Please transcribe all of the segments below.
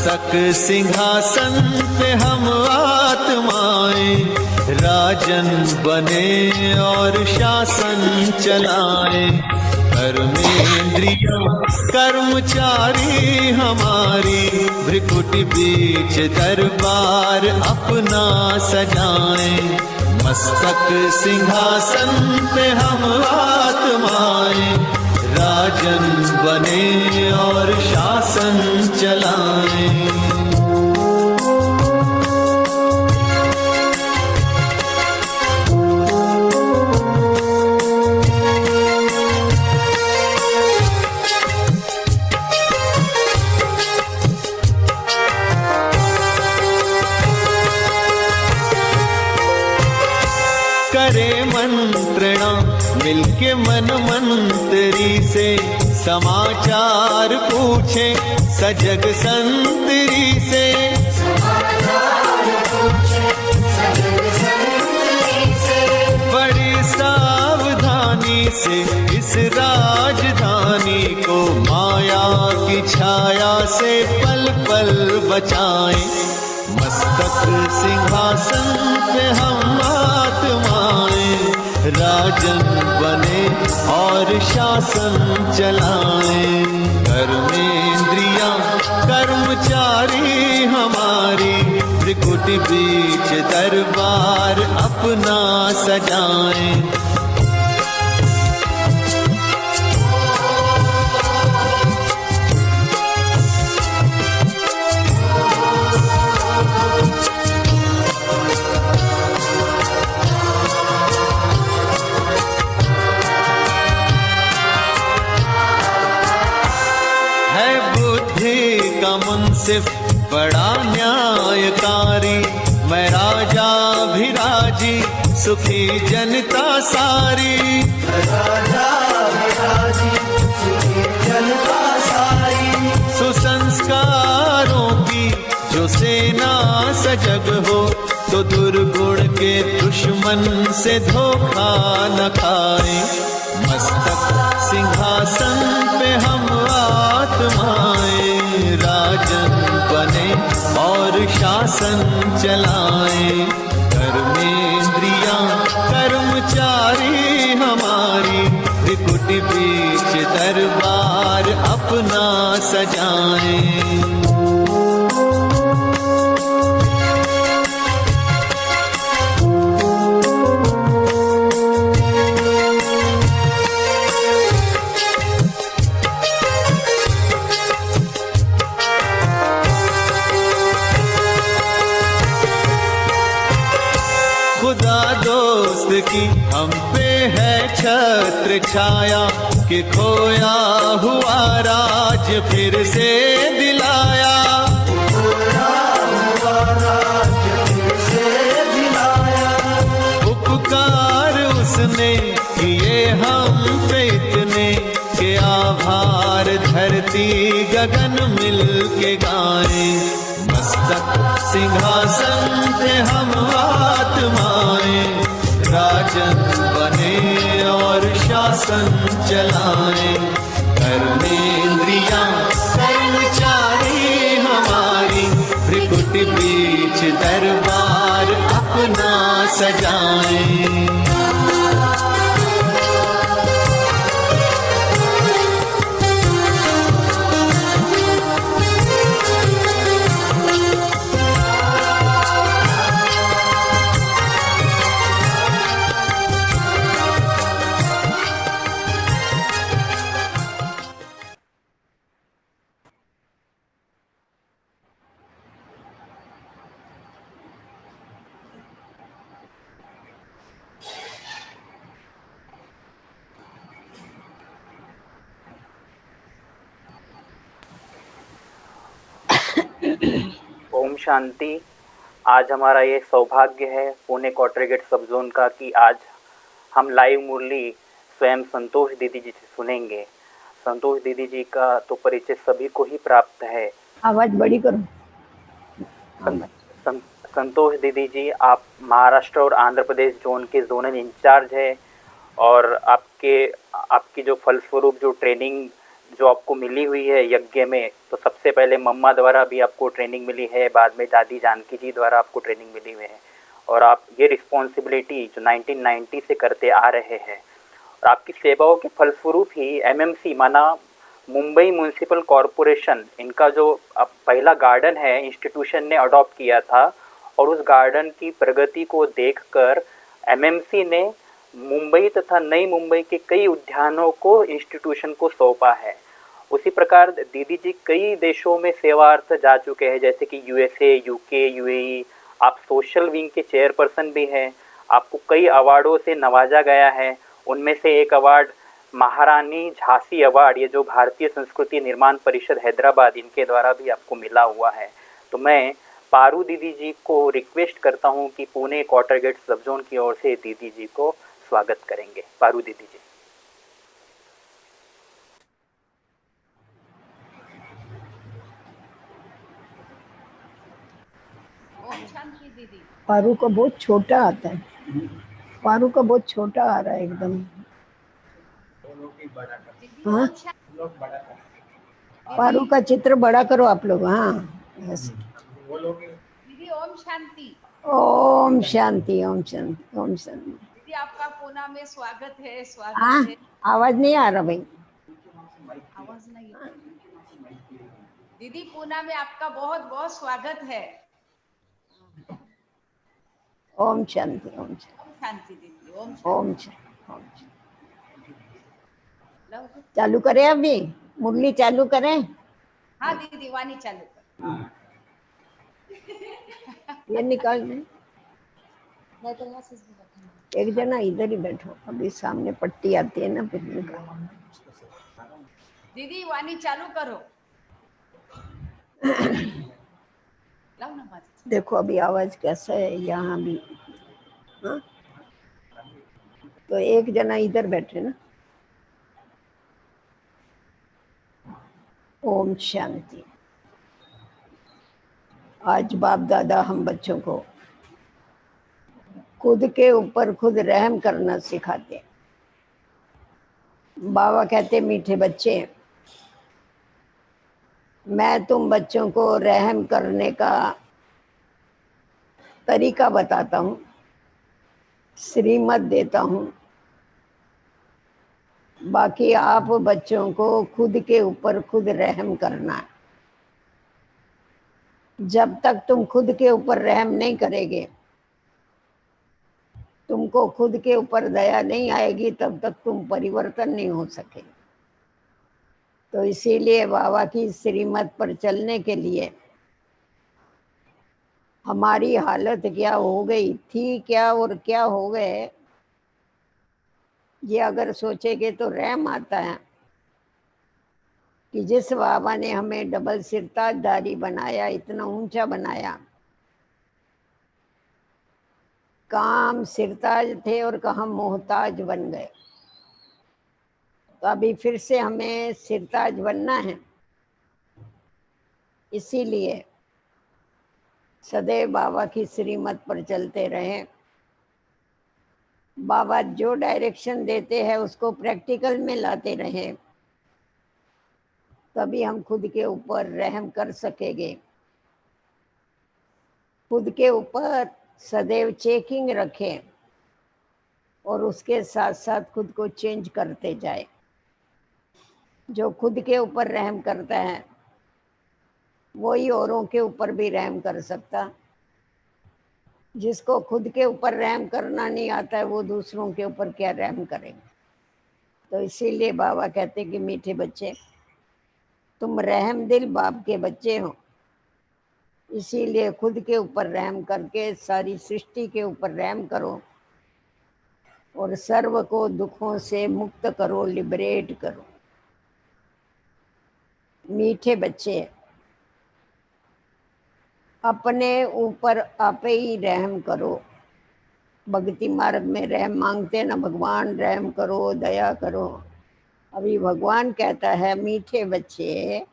मस्तक सिंहासन पे हम आत्माएं, राजन बने और शासन चलाएं। कर्मेंद्रियों कर्मचारी हमारी, भ्रिकुटी बीच दरबार अपना सजाएं। मस्तक सिंहासन पे हम आत्माएं, राजन बने और शासन चलाएं। करे मंत्रणा मिलके मन मंत्री से, समाचार पूछे सजग संतरी से। बड़ी सावधानी से इस राजधानी को माया की छाया से पल पल बचाएं। मस्तक सिंहासन पे हम आत्माएं, राजन बने और शासन चलाएं। कर्मेंद्रियां कर्मचारी हमारी, त्रिकुटी बीच दरबार अपना सजाएं। मुंसिफ बड़ा न्यायकारी, मैं राजा भिराजी सुखी जनता सारी। राजा भिराजी सुखी जनता सारी, सुसंस्कारों की जो सेना सजग हो, तो दुर्गुण के दुश्मन से धोखा न खाए। मस्तक सिंहासन पे हम आत्माएं, राजन बने और शासन चलाएं। कर्मेंद्रियां कर्मचारी हमारी, त्रिकुटी बीच दरबार अपना सजाएं। खुदा दोस्त की हम पे है छत्र छाया, कि खोया हुआ राज फिर से दिलाया। उपकार उसने किए हम पे इतने, के आभार धरती गगन मिल के गाएं। मस्तक सिंहासन पे हम आत्माएं, राजन बने और शासन चलाएं। कर्मेंद्रियां कर्मचारी हमारी, त्रिकुटी बीच दरबार अपना सजाएं। ओम शांति। आज हमारा ये सौभाग्य है पुणे कॉटरेगेट सब जोन का कि आज हम लाइव मुरली स्वयं संतोष दीदी जी से सुनेंगे। संतोष दीदी जी का तो परिचय सभी को ही प्राप्त है। आवाज बड़ी करो। संतोष दीदी जी, आप महाराष्ट्र और आंध्र प्रदेश जोन के जोनल इंचार्ज है और आपकी जो फलस्वरूप जो ट्रेनिंग जो आपको मिली हुई है यज्ञ में, तो सबसे पहले मम्मा द्वारा भी आपको ट्रेनिंग मिली है, बाद में दादी जानकी जी द्वारा आपको ट्रेनिंग मिली हुई है, और आप ये रिस्पॉन्सिबिलिटी जो 1990 से करते आ रहे हैं, और आपकी सेवाओं के फलस्वरूप ही एमएमसी माना मुंबई म्यूनिसिपल कॉरपोरेशन, इनका जो अब पहला गार्डन है इंस्टीट्यूशन ने अडॉप्ट किया था, और उस गार्डन की प्रगति को देखकर एमएमसी ने मुंबई तथा नई मुंबई के कई उद्यानों को इंस्टीट्यूशन को सौंपा है। उसी प्रकार दीदी जी कई देशों में सेवार्थ जा चुके हैं, जैसे कि यूएसए, यूके, यूएई। आप सोशल विंग के चेयरपर्सन भी हैं, आपको कई अवार्डों से नवाजा गया है। उनमें से एक अवार्ड महारानी झांसी अवार्ड, ये जो भारतीय संस्कृति निर्माण परिषद हैदराबाद, इनके द्वारा भी आपको मिला हुआ है। तो मैं पारू दीदी जी को रिक्वेस्ट करता हूं कि पुणे क्वार्टर गेट सब जोन की ओर से दीदी जी को स्वागत करेंगे। पारू दीदी जी। ओम शांति दीदी। पारू का बहुत छोटा आता है, पारू का बहुत छोटा आ रहा है एकदम। दीदी हाँ? ओम शांति। पारू का चित्र बड़ा करो आप लोग। हाँ, यस। दीदी ओम शांति। ओम शांति, ओम शांति, ओम शांति। दीदी आपका पूना में स्वागत है, हाँ, स्वागत है। आवाज नहीं आ रहा भाई। आवाज नहीं। दीदी पूना में आपका बहुत बहुत स्वागत है। ओम शांति, ओम शांति, ओम शांति दीदी, ओम शांति। ओम शांति, ओम शांति। लो। चालू करें अभी, मुरली चालू करें। हाँ दीदी, वाणी चालू कर। ये निकाल दें। नहीं तो यहाँ से एक जना इधर ही बैठो, अभी सामने पट्टी आती है ना, फिर निकालो। दीदी वाणी चालू करो। लाओ ना बात। देखो अभी आवाज कैसा है यहाँ भी। हाँ, तो एक जना इधर बैठे ना। ओम शांति। आज बाप दादा हम बच्चों को खुद के ऊपर खुद रहम करना सिखाते। बाबा कहते मीठे बच्चे, मैं तुम बच्चों को रहम करने का तरीका बताता हूँ, श्रीमत देता हूँ, बाकी आप बच्चों को खुद के ऊपर खुद रहम करना है। जब तक तुम खुद के ऊपर रहम नहीं करेंगे, तुमको खुद के ऊपर दया नहीं आएगी, तब तक तुम परिवर्तन नहीं हो सके। तो इसीलिए बाबा की श्रीमत पर चलने के लिए हमारी हालत क्या हो गई थी, क्या और क्या हो गए, ये अगर सोचेंगे तो रहम आता है कि जिस बाबा ने हमें डबल सिरताजदारी बनाया, इतना ऊंचा बनाया, काम सिरताज थे और कहाँ मोहताज बन गए। तो अभी फिर से हमें सिरताज बनना है। इसीलिए सदैव बाबा की श्रीमत पर चलते रहें। बाबा जो डायरेक्शन देते हैं उसको प्रैक्टिकल में लाते रहें, तभी हम खुद के ऊपर रहम कर सकेंगे। खुद के ऊपर सदैव चेकिंग रखें और उसके साथ साथ खुद को चेंज करते जाए। जो खुद के ऊपर रहम करता है वही औरों के ऊपर भी रहम कर सकता। जिसको खुद के ऊपर रहम करना नहीं आता है वो दूसरों के ऊपर क्या रहम करेंगे। तो इसीलिए बाबा कहते कि मीठे बच्चे, तुम रहम दिल बाप के बच्चे हो, इसीलिए खुद के ऊपर रहम करके सारी सृष्टि के ऊपर रहम करो और सर्व को दुखों से मुक्त करो, लिबरेट करो। मीठे बच्चे, अपने ऊपर आप ही रहम करो। भक्ति मार्ग में रहम मांगते ना, भगवान रहम करो, दया करो। अभी भगवान कहता है मीठे बच्चे,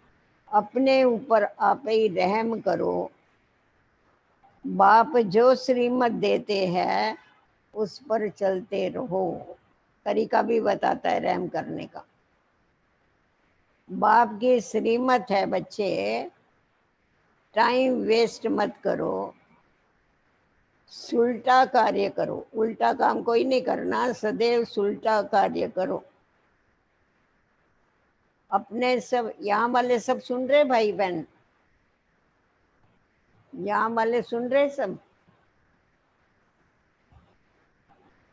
अपने ऊपर आप ही रहम करो। बाप जो श्रीमत देते हैं उस पर चलते रहो। तरीका भी बताता है रहम करने का। बाप की श्रीमत है बच्चे, टाइम वेस्ट मत करो, सुलटा कार्य करो। उल्टा काम कोई नहीं करना, सदैव सुलटा कार्य करो। अपने सब यहाँ वाले सब सुन रहे भाई बहन, यहाँ वाले सुन रहे सब?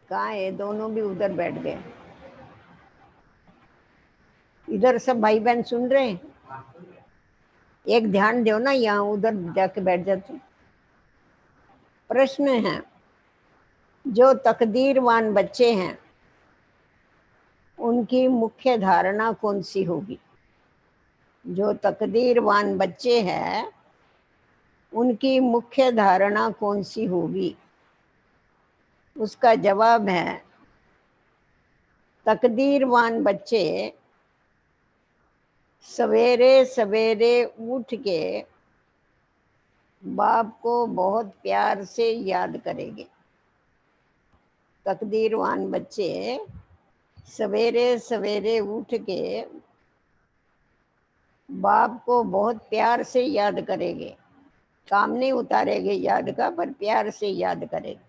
कहाँ है? दोनों भी उधर बैठ गए। इधर सब भाई बहन सुन रहे हैं? एक ध्यान दो ना, यहाँ उधर जाके बैठ जाते। प्रश्न है, जो तकदीरवान बच्चे हैं उनकी मुख्य धारणा कौन सी होगी? जो तकदीरवान बच्चे हैं उनकी मुख्य धारणा कौन सी होगी? उसका जवाब है, तकदीरवान बच्चे सवेरे सवेरे उठ के बाप को बहुत प्यार से याद करेंगे। तकदीरवान बच्चे सवेरे सवेरे उठ के बाप को बहुत प्यार से याद करेंगे। काम नहीं उतारेंगे याद का, पर प्यार से याद करेंगे।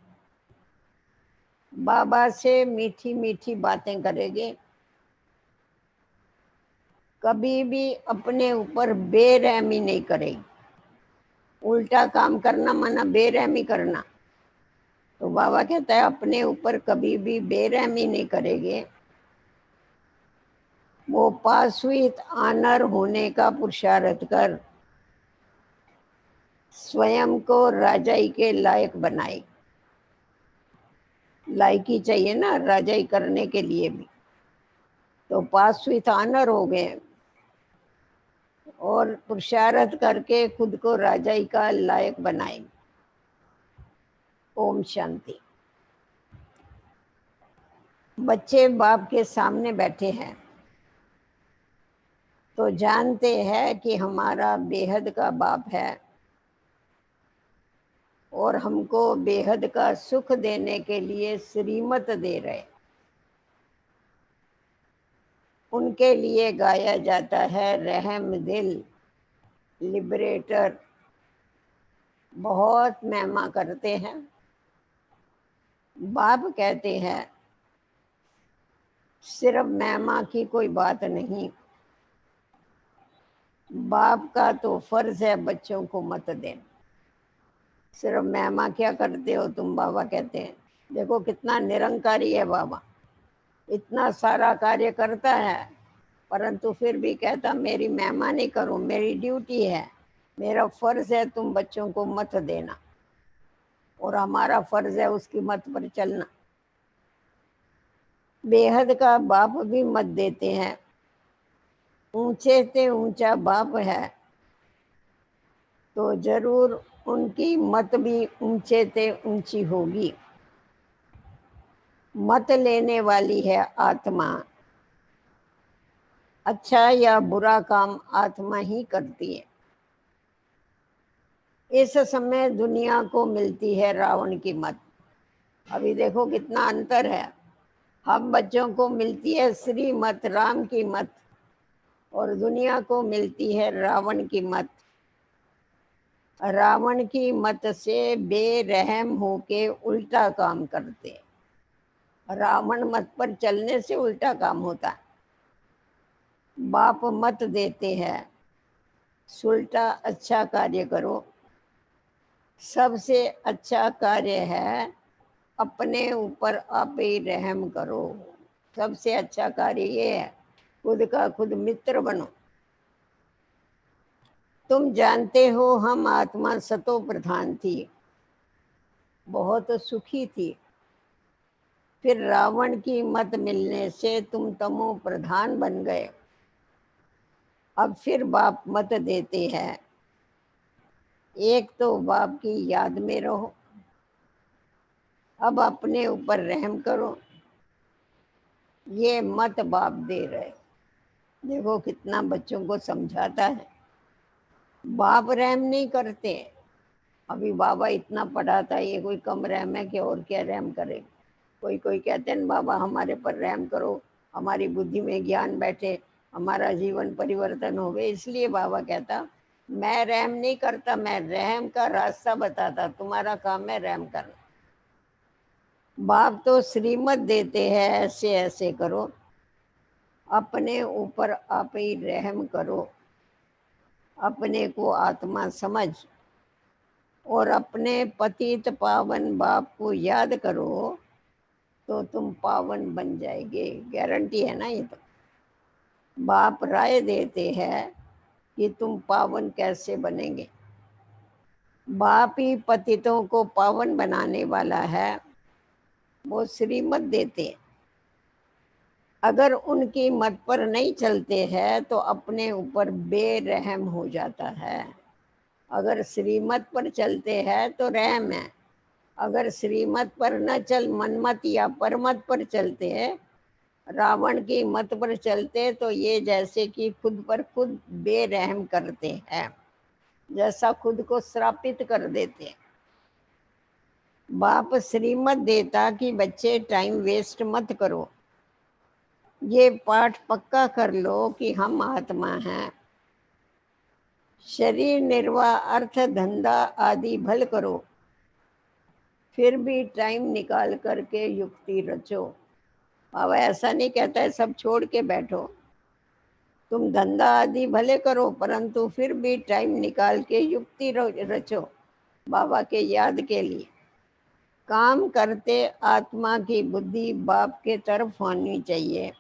बाबा से मीठी मीठी बातें करेंगे। कभी भी अपने ऊपर बेरहमी नहीं करेगी। उल्टा काम करना माना बेरहमी करना। तो बाबा कहता है अपने ऊपर कभी भी बेरहमी नहीं करेंगे। वो पास विथ ऑनर होने का पुरुषार्थ कर स्वयं को राजाई के लायक बनाए। लायकी चाहिए ना राजाई करने के लिए भी, तो पास विथ ऑनर हो गए और पुरुषार्थ करके खुद को राजाई का लायक बनाए। ओम शांति। बच्चे बाप के सामने बैठे हैं तो जानते हैं कि हमारा बेहद का बाप है और हमको बेहद का सुख देने के लिए श्रीमत दे रहे। उनके लिए गाया जाता है रहम दिल, लिबरेटर। बहुत महिमा करते हैं। बाप कहते हैं सिर्फ महिमा की कोई बात नहीं, बाप का तो फर्ज है बच्चों को मत देना। सिर्फ महिमा क्या करते हो तुम? बाबा कहते हैं देखो कितना निरंकारी है बाबा, इतना सारा कार्य करता है परंतु फिर भी कहता मेरी महिमा नहीं करो, मेरी ड्यूटी है, मेरा फर्ज है तुम बच्चों को मत देना और हमारा फर्ज है उसकी मत पर चलना। बेहद का बाप भी मत देते हैं। ऊंचे से ऊंचा बाप है तो जरूर उनकी मत भी ऊंचे से ऊंची होगी। मत लेने वाली है आत्मा। अच्छा या बुरा काम आत्मा ही करती है। इस समय दुनिया को मिलती है रावण की मत। अभी देखो कितना अंतर है। हम बच्चों को मिलती है श्री मत, राम की मत, और दुनिया को मिलती है रावण की मत। रावण की मत से बेरहम होके उल्टा काम करते। रावण मत पर चलने से उल्टा काम होता है। बाप मत देते हैं सुलटा अच्छा कार्य करो। सबसे अच्छा कार्य है अपने ऊपर आप ही रहम करो। सबसे अच्छा कार्य ये है खुद का खुद मित्र बनो। तुम जानते हो हम आत्मा सतो प्रधान थी, बहुत सुखी थी। फिर रावण की मत मिलने से तुम तमो प्रधान बन गए। अब फिर बाप मत देते हैं एक तो बाप की याद में रहो, अब अपने ऊपर रहम करो। ये मत बाप दे रहे। देखो कितना बच्चों को समझाता है। बाप रहम नहीं करते। अभी बाबा इतना पढ़ाता है, ये कोई कम रहम है कि और क्या रहम करे। कोई कोई कहते हैं बाबा हमारे पर रहम करो, हमारी बुद्धि में ज्ञान बैठे, हमारा जीवन परिवर्तन हो गया। इसलिए बाबा कहता मैं रहम नहीं करता, मैं रहम का रास्ता बताता, तुम्हारा काम है रहम करना। बाप तो श्रीमत देते हैं, ऐसे ऐसे करो, अपने ऊपर आप ही रहम करो, अपने को आत्मा समझ और अपने पतित पावन बाप को याद करो तो तुम पावन बन जाएंगे। गारंटी है ना ये तो। बाप राय देते हैं कि तुम पावन कैसे बनेंगे। बाप ही पतितों को पावन बनाने वाला है, वो श्रीमत देते हैं। अगर उनकी मत पर नहीं चलते हैं तो अपने ऊपर बेरहम हो जाता है। अगर श्रीमत पर चलते हैं तो रहम है, अगर श्रीमत पर न चल, मनमत या परमत पर चलते हैं, रावण की मत पर चलते तो ये जैसे कि खुद पर खुद बेरहम करते हैं, जैसा खुद को श्रापित कर देते हैं। बाप श्रीमत देता कि बच्चे टाइम वेस्ट मत करो, ये पाठ पक्का कर लो कि हम आत्मा हैं। शरीर निर्वाह, अर्थ धंधा आदि भल करो, फिर भी टाइम निकाल करके युक्ति रचो। बाबा ऐसा नहीं कहता है सब छोड़ के बैठो, तुम धंधा आदि भले करो परंतु फिर भी टाइम निकाल के युक्ति रचो बाबा के याद के लिए। काम करते आत्मा की बुद्धि बाप के तरफ होनी चाहिए।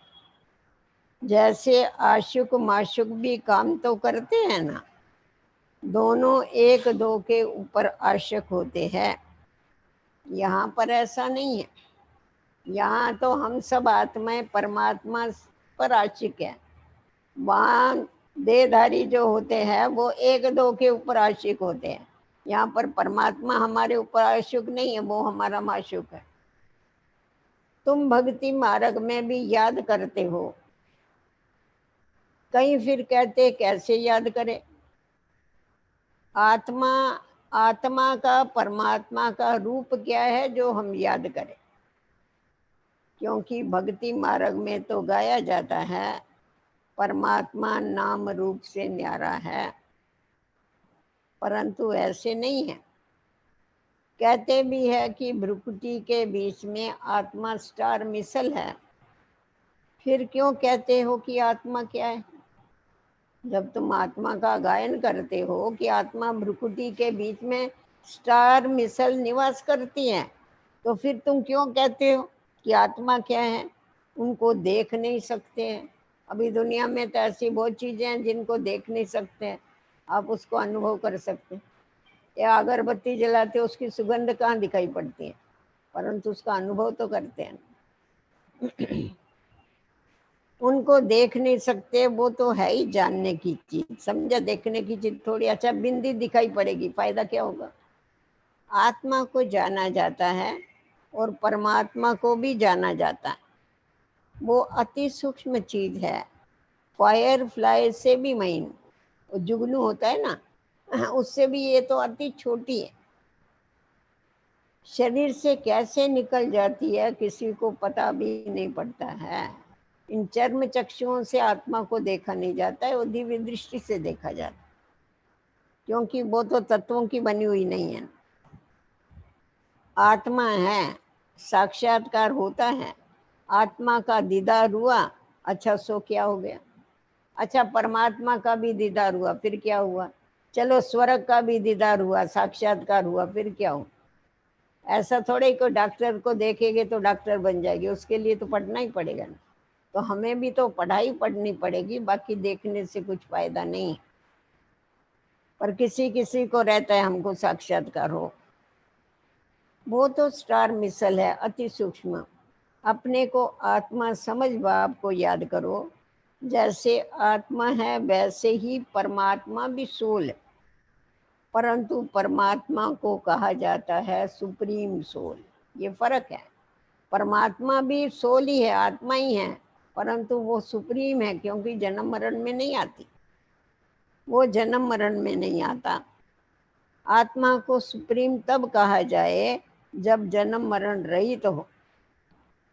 जैसे आशुक माशुक भी काम तो करते हैं ना, दोनों एक दो के ऊपर आशक होते हैं। यहाँ पर ऐसा नहीं है, यहाँ तो हम सब आत्माएं परमात्मा पर आशिक है। वहाँ देहधारी जो होते हैं वो एक दो के ऊपर आशिक होते हैं। यहाँ पर परमात्मा हमारे ऊपर आशिक नहीं है, वो हमारा माशुक है। तुम भक्ति मार्ग में भी याद करते हो, कहीं फिर कहते कैसे याद करें। आत्मा आत्मा का परमात्मा का रूप क्या है जो हम याद करें, क्योंकि भक्ति मार्ग में तो गाया जाता है परमात्मा नाम रूप से न्यारा है, परंतु ऐसे नहीं है। कहते भी है कि भ्रुकुटी के बीच में आत्मा स्टार मिसल है, फिर क्यों कहते हो कि आत्मा क्या है? जब तुम आत्मा का गायन करते हो कि आत्मा भ्रुकुटी के बीच में स्टार मिसल निवास करती है, तो फिर तुम क्यों कहते हो कि आत्मा क्या है? उनको देख नहीं सकते हैं। अभी दुनिया में तो ऐसी बहुत चीजें हैं जिनको देख नहीं सकते हैं, आप उसको अनुभव कर सकते हैं। या अगरबत्ती जलाते हो, उसकी सुगंध कहाँ दिखाई पड़ती है, परंतु उसका अनुभव तो करते हैं। उनको देख नहीं सकते, वो तो है ही जानने की चीज, समझा? देखने की चीज थोड़ी। अच्छा बिंदी दिखाई पड़ेगी, फायदा क्या होगा? आत्मा को जाना जाता है और परमात्मा को भी जाना जाता है। वो अति सूक्ष्म चीज है, फायर फ्लाई से भी महीन, वो जुगनू होता है ना, उससे भी ये तो अति छोटी है। शरीर से कैसे निकल जाती है किसी को पता भी नहीं पड़ता है। इन चर्म चक्षुओं से आत्मा को देखा नहीं जाता है, वो दिव्य दृष्टि से देखा जाता है, क्योंकि वो तो तत्वों की बनी हुई नहीं है। आत्मा है, साक्षात्कार होता है, आत्मा का दीदार हुआ, अच्छा सो क्या हो गया? अच्छा परमात्मा का भी दीदार हुआ, फिर क्या हुआ? चलो स्वर्ग का भी दीदार हुआ, साक्षात्कार हुआ, फिर क्या हुआ? ऐसा थोड़े को डॉक्टर को देखेंगे तो डॉक्टर बन जाएगी, उसके लिए तो पढ़ना ही पड़ेगा ना। तो हमें भी तो पढ़ाई पढ़नी पड़ेगी, बाकी देखने से कुछ फायदा नहीं। पर किसी किसी को रहता है हमको साक्षात्कार हो, वो तो स्टार मिसल है, अति सूक्ष्म। अपने को आत्मा समझ बाप को याद करो। जैसे आत्मा है वैसे ही परमात्मा भी सोल है, परंतु परमात्मा को कहा जाता है सुप्रीम सोल। ये फर्क है। परमात्मा भी सोल ही है, आत्मा ही है, परंतु वो सुप्रीम है क्योंकि जन्म मरण में नहीं आती, वो जन्म मरण में नहीं आता। आत्मा को सुप्रीम तब कहा जाए जब जन्म मरण रहित हो।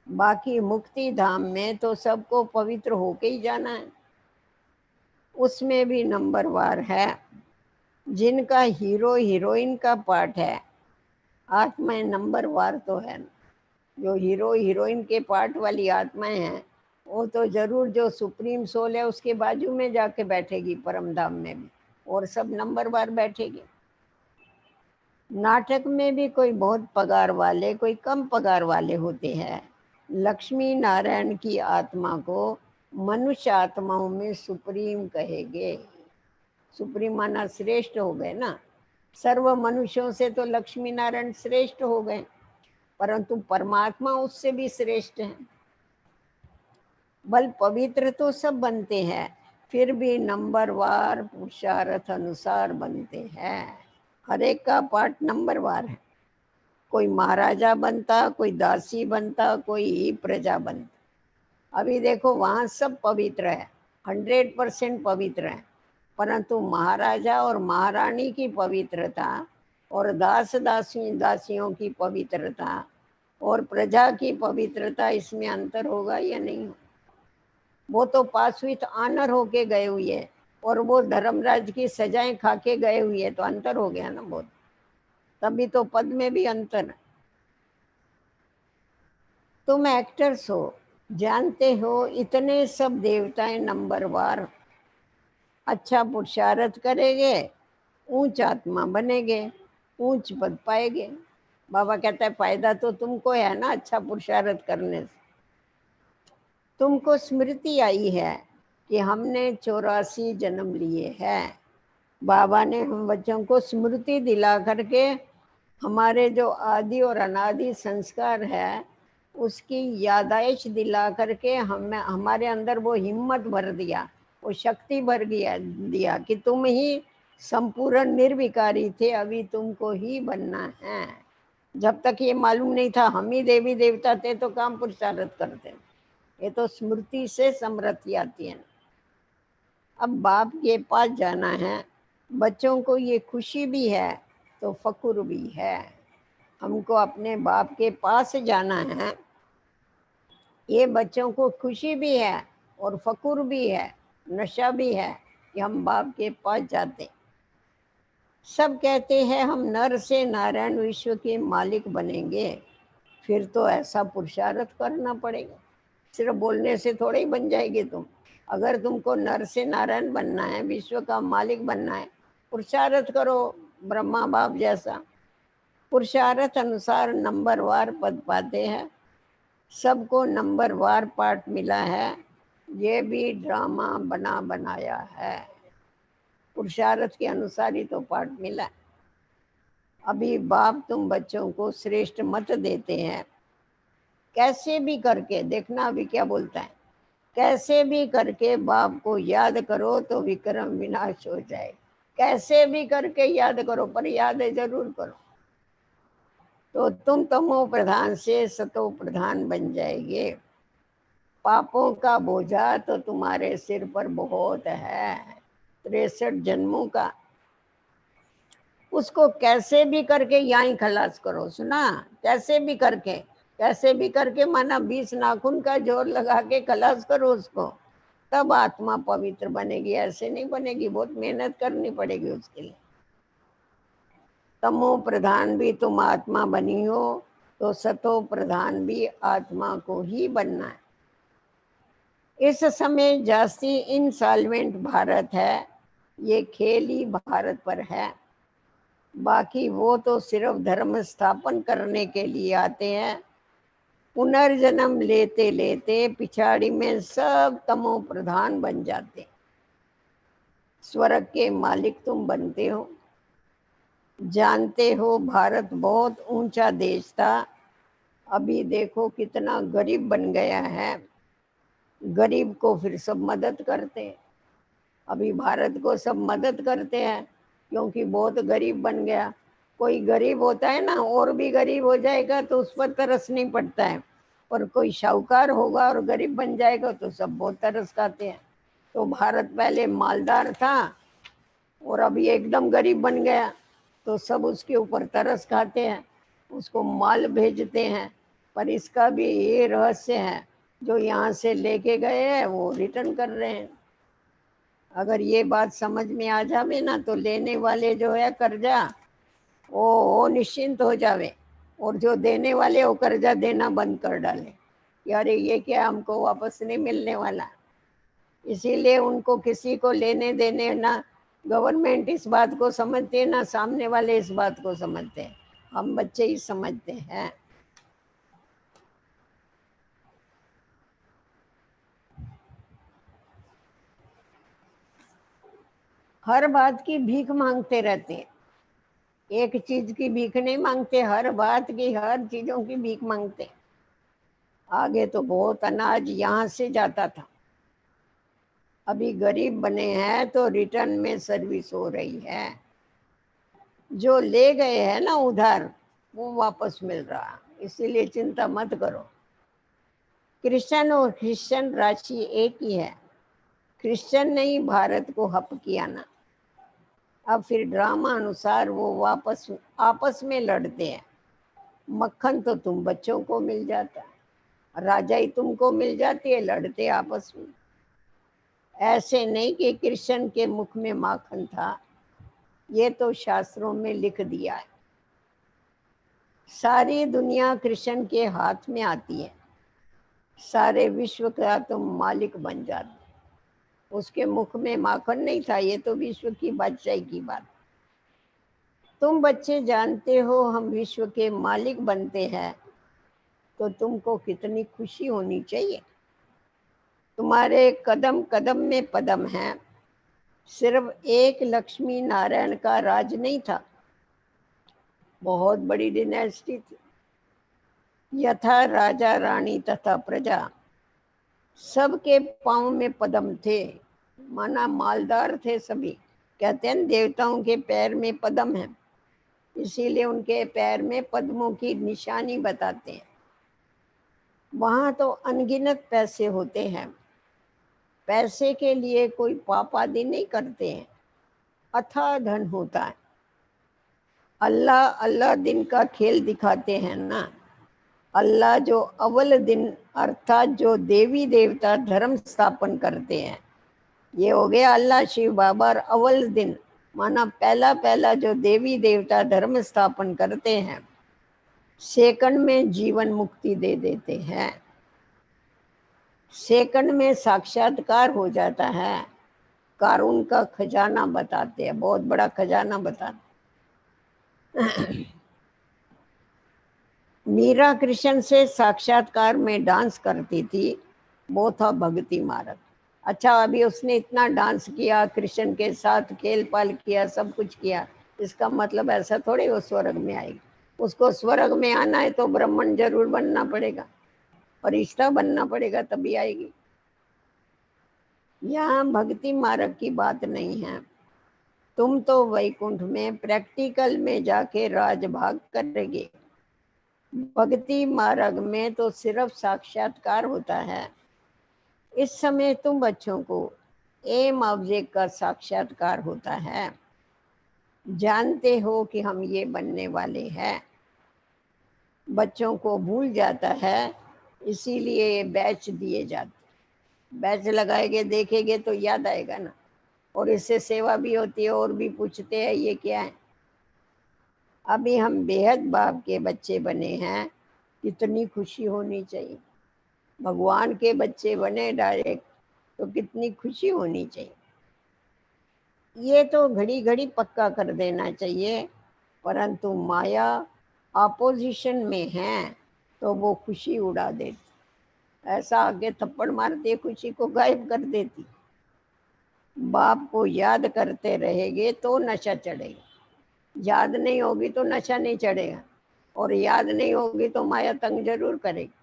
बाकी मुक्ति धाम में तो सबको पवित्र होके ही जाना है। उसमें भी नंबरवार है। जिनका हीरो हीरोइन का पार्ट है, आत्माएं नंबरवार तो है। जो हीरो हीरोइन के पार्ट वाली आत्माएं हैं, वो तो जरूर जो सुप्रीम सोल है उसके बाजू में जाके बैठेगी परम धाम में भी, और सब नंबरवार बैठेगी। नाटक में भी कोई बहुत पगार वाले, कोई कम पगार वाले होते हैं। लक्ष्मी नारायण की आत्मा को मनुष्य आत्माओं में सुप्रीम कहेंगे। सुप्रीम माना श्रेष्ठ हो गए ना। सर्व मनुष्यों से तो लक्ष्मी नारायण श्रेष्ठ हो गए, परंतु परमात्मा उससे भी श्रेष्ठ है। बल पवित्र तो सब बनते हैं, फिर भी नंबरवार पुरुषार्थ अनुसार बनते हैं। हर एक का पार्ट नंबरवार है। कोई महाराजा बनता, कोई दासी बनता, कोई प्रजा बनता। अभी देखो वहाँ सब पवित्र है, 100% पवित्र है, परंतु महाराजा और महारानी की पवित्रता और दासियों की पवित्रता और प्रजा की पवित्रता, इसमें अंतर होगा या नहीं? वो तो पास विथ ऑनर होके गए हुए हैं, और वो धर्मराज की सजाएं खा के गए हुए हैं, तो अंतर हो गया ना बहुत। तभी तो पद में भी अंतर है। तुम एक्टर्स हो, जानते हो इतने सब देवताएं नंबरवार। अच्छा पुरुषार्थ करेंगे, ऊंच आत्मा बनेंगे, ऊंच पद पाएंगे। बाबा कहता है फायदा तो तुमको है ना अच्छा पुरुषार्थ करने से। तुमको स्मृति आई है कि हमने 84 जन्म लिए हैं। बाबा ने हम बच्चों को स्मृति दिला करके हमारे जो आदि और अनादि संस्कार है उसकी यादाइश दिला करके हमारे अंदर वो हिम्मत भर दिया, वो शक्ति भर दिया कि तुम ही संपूर्ण निर्विकारी थे, अभी तुमको ही बनना है। जब तक ये मालूम नहीं था हम ही देवी देवता थे तो काम पुरुषार्थ करते। ये तो स्मृति से समृद्धि आती है। अब बाप के पास जाना है। बच्चों को ये खुशी भी है तो फकुर भी है। हमको अपने बाप के पास जाना है, ये बच्चों को खुशी भी है और फकुर भी है, नशा भी है कि हम बाप के पास जाते। सब कहते हैं हम नर से नारायण विश्व के मालिक बनेंगे, फिर तो ऐसा पुरुषार्थ करना पड़ेगा। सिर्फ बोलने से थोड़े ही बन जाएगी तुम। अगर तुमको नर से नारायण बनना है, विश्व का मालिक बनना है, पुरुषार्थ करो ब्रह्मा बाप जैसा। पुरुषार्थ अनुसार नंबरवार पद पाते हैं। सबको नंबरवार पार्ट मिला है। ये भी ड्रामा बना बनाया है, पुरुषार्थ के अनुसार ही तो पार्ट मिला। अभी बाप तुम बच्चों को श्रेष्ठ मत देते हैं। कैसे भी करके देखना, अभी क्या बोलता है, कैसे भी करके बाप को याद करो तो विक्रम विनाश हो जाए। कैसे भी करके याद करो, पर याद जरूर करो, तो तुम तमो प्रधान से सतो प्रधान बन जाएंगे। पापों का बोझा तो तुम्हारे सिर पर बहुत है, 63 जन्मों का। उसको कैसे भी करके यहाँ खलास करो। सुना, कैसे भी करके माना 20 नाखून का जोर लगा के खलास करो उसको, तब आत्मा पवित्र बनेगी। ऐसे नहीं बनेगी, बहुत मेहनत करनी पड़ेगी उसके लिए। तमो प्रधान भी तुम आत्मा बनी हो तो सतो प्रधान भी आत्मा को ही बनना है। इस समय जास्ती इंसॉल्वेंट भारत है, ये खेल ही भारत पर है। बाकी वो तो सिर्फ धर्म स्थापन करने के लिए आते हैं। पुनर्जन्म लेते लेते पिछाड़ी में सब तमो प्रधान बन जाते। स्वर्ग के मालिक तुम बनते हो। जानते हो भारत बहुत ऊंचा देश था, अभी देखो कितना गरीब बन गया है। गरीब को फिर सब मदद करते हैं। अभी भारत को सब मदद करते हैं क्योंकि बहुत गरीब बन गया। कोई गरीब होता है ना, और भी गरीब हो जाएगा तो उस पर तरस नहीं पड़ता है, और कोई शाहूकार होगा और गरीब बन जाएगा तो सब बहुत तरस खाते हैं। तो भारत पहले मालदार था और अभी एकदम गरीब बन गया तो सब उसके ऊपर तरस खाते हैं, उसको माल भेजते हैं। पर इसका भी ये रहस्य है, जो यहाँ से लेके गए हैं वो रिटर्न कर रहे हैं। अगर ये बात समझ में आ जावे ना तो लेने वाले जो है कर्जा वो निश्चिंत हो जावे, और जो देने वाले वो कर्जा देना बंद कर डाले कि अरे ये क्या हमको वापस नहीं मिलने वाला। इसीलिए उनको किसी को लेने देने ना गवर्नमेंट इस बात को समझते हैं ना सामने वाले इस बात को समझते हैं, हम बच्चे ही समझते हैं। हर बात की भीख मांगते रहते हैं, एक चीज की भीख नहीं मांगते, हर बात की हर चीजों की भीख मांगते हैं। आगे तो बहुत अनाज यहाँ से जाता था, अभी गरीब बने हैं तो रिटर्न में सर्विस हो रही है। जो ले गए हैं ना उधार वो वापस मिल रहा, इसीलिए चिंता मत करो। क्रिश्चियन और क्रिश्चियन राशि एक ही है, क्रिश्चियन ने ही भारत को हप किया ना। अब फिर ड्रामा अनुसार वो वापस आपस में लड़ते हैं। मक्खन तो तुम बच्चों को मिल जाता, राजाई तुमको मिल जाती है, लड़ते आपस में। ऐसे नहीं कि कृष्ण के मुख में माखन था, ये तो शास्त्रों में लिख दिया है। सारी दुनिया कृष्ण के हाथ में आती है, सारे विश्व का तुम मालिक बन जाते। उसके मुख में माखन नहीं था, ये तो विश्व की बादशाही की बात। तुम बच्चे जानते हो हम विश्व के मालिक बनते हैं तो तुमको कितनी खुशी होनी चाहिए। तुम्हारे कदम कदम में पदम है। सिर्फ एक लक्ष्मी नारायण का राज नहीं था, बहुत बड़ी डिनेस्टी थी। यथा राजा रानी तथा प्रजा, सबके पांव में पदम थे, माना मालदार थे सभी। कहते हैं देवताओं के पैर में पदम है, इसीलिए उनके पैर में पद्मों की निशानी बताते हैं। वहां तो अनगिनत पैसे होते हैं, पैसे के लिए कोई पाप आदि नहीं करते हैं, अथाह धन होता है। अल्लाह अल्लाह दिन का खेल दिखाते हैं ना। अल्लाह जो अव्वल दिन अर्थात जो देवी देवता धर्म स्थापन करते हैं, ये हो गया अल्लाह शिव बाबा। और अव्वल दिन माना पहला पहला जो देवी देवता धर्म स्थापन करते हैं, सेकंड में जीवन मुक्ति दे देते हैं, सेकंड में साक्षात्कार हो जाता है। कारून का खजाना बताते हैं, बहुत बड़ा खजाना बताते। मीरा कृष्ण से साक्षात्कार में डांस करती थी, वो था भक्ति मार्ग। अच्छा, अभी उसने इतना डांस किया, कृष्ण के साथ खेल पाल किया, सब कुछ किया, इसका मतलब ऐसा थोड़ी वो स्वर्ग में आएगी। उसको स्वर्ग में आना है तो ब्राह्मण जरूर बनना पड़ेगा, फरिश्ता बनना पड़ेगा, तभी आएगी। यहाँ भक्ति मार्ग की बात नहीं है। तुम तो वैकुंठ में प्रैक्टिकल में जाके राजभाग करेंगे। भक्ति मार्ग में तो सिर्फ साक्षात्कार होता है। इस समय तुम बच्चों को एम ऑब्जेक्ट का साक्षात्कार होता है। जानते हो कि हम ये बनने वाले हैं। बच्चों को भूल जाता है, इसीलिए ये बैच दिए जाते। बैच लगाएंगे देखेंगे तो याद आएगा ना, और इससे सेवा भी होती है, और भी पूछते हैं ये क्या है। अभी हम बेहद बाप के बच्चे बने हैं, कितनी खुशी होनी चाहिए। भगवान के बच्चे बने डायरेक्ट तो कितनी खुशी होनी चाहिए। ये तो घड़ी घड़ी पक्का कर देना चाहिए, परंतु माया ऑपोजिशन में है तो वो खुशी उड़ा देती। ऐसा आगे थप्पड़ मारती, खुशी को गायब कर देती। बाप को याद करते रहेंगे तो नशा चढ़ेगा, याद नहीं होगी तो नशा नहीं चढ़ेगा, और याद नहीं होगी तो माया तंग जरूर करेगी।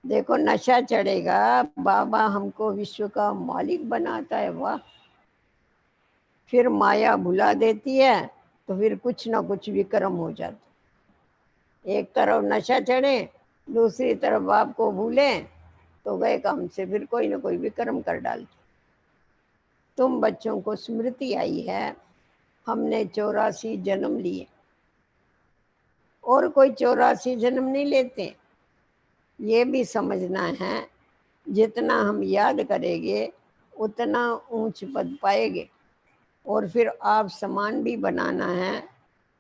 देखो नशा चढ़ेगा, बाबा हमको विश्व का मालिक बनाता है, वाह। फिर माया भुला देती है तो फिर कुछ ना कुछ विक्रम हो जाता। एक तरफ नशा चढ़े, दूसरी तरफ बाप को भूले तो गए काम से, फिर कोई ना कोई विक्रम कर डालते। तुम बच्चों को स्मृति आई है, हमने 84 जन्म लिए, और कोई 84 जन्म नहीं लेते। ये भी समझना है, जितना हम याद करेंगे उतना ऊंच पद पाएंगे। और फिर आप समान भी बनाना है,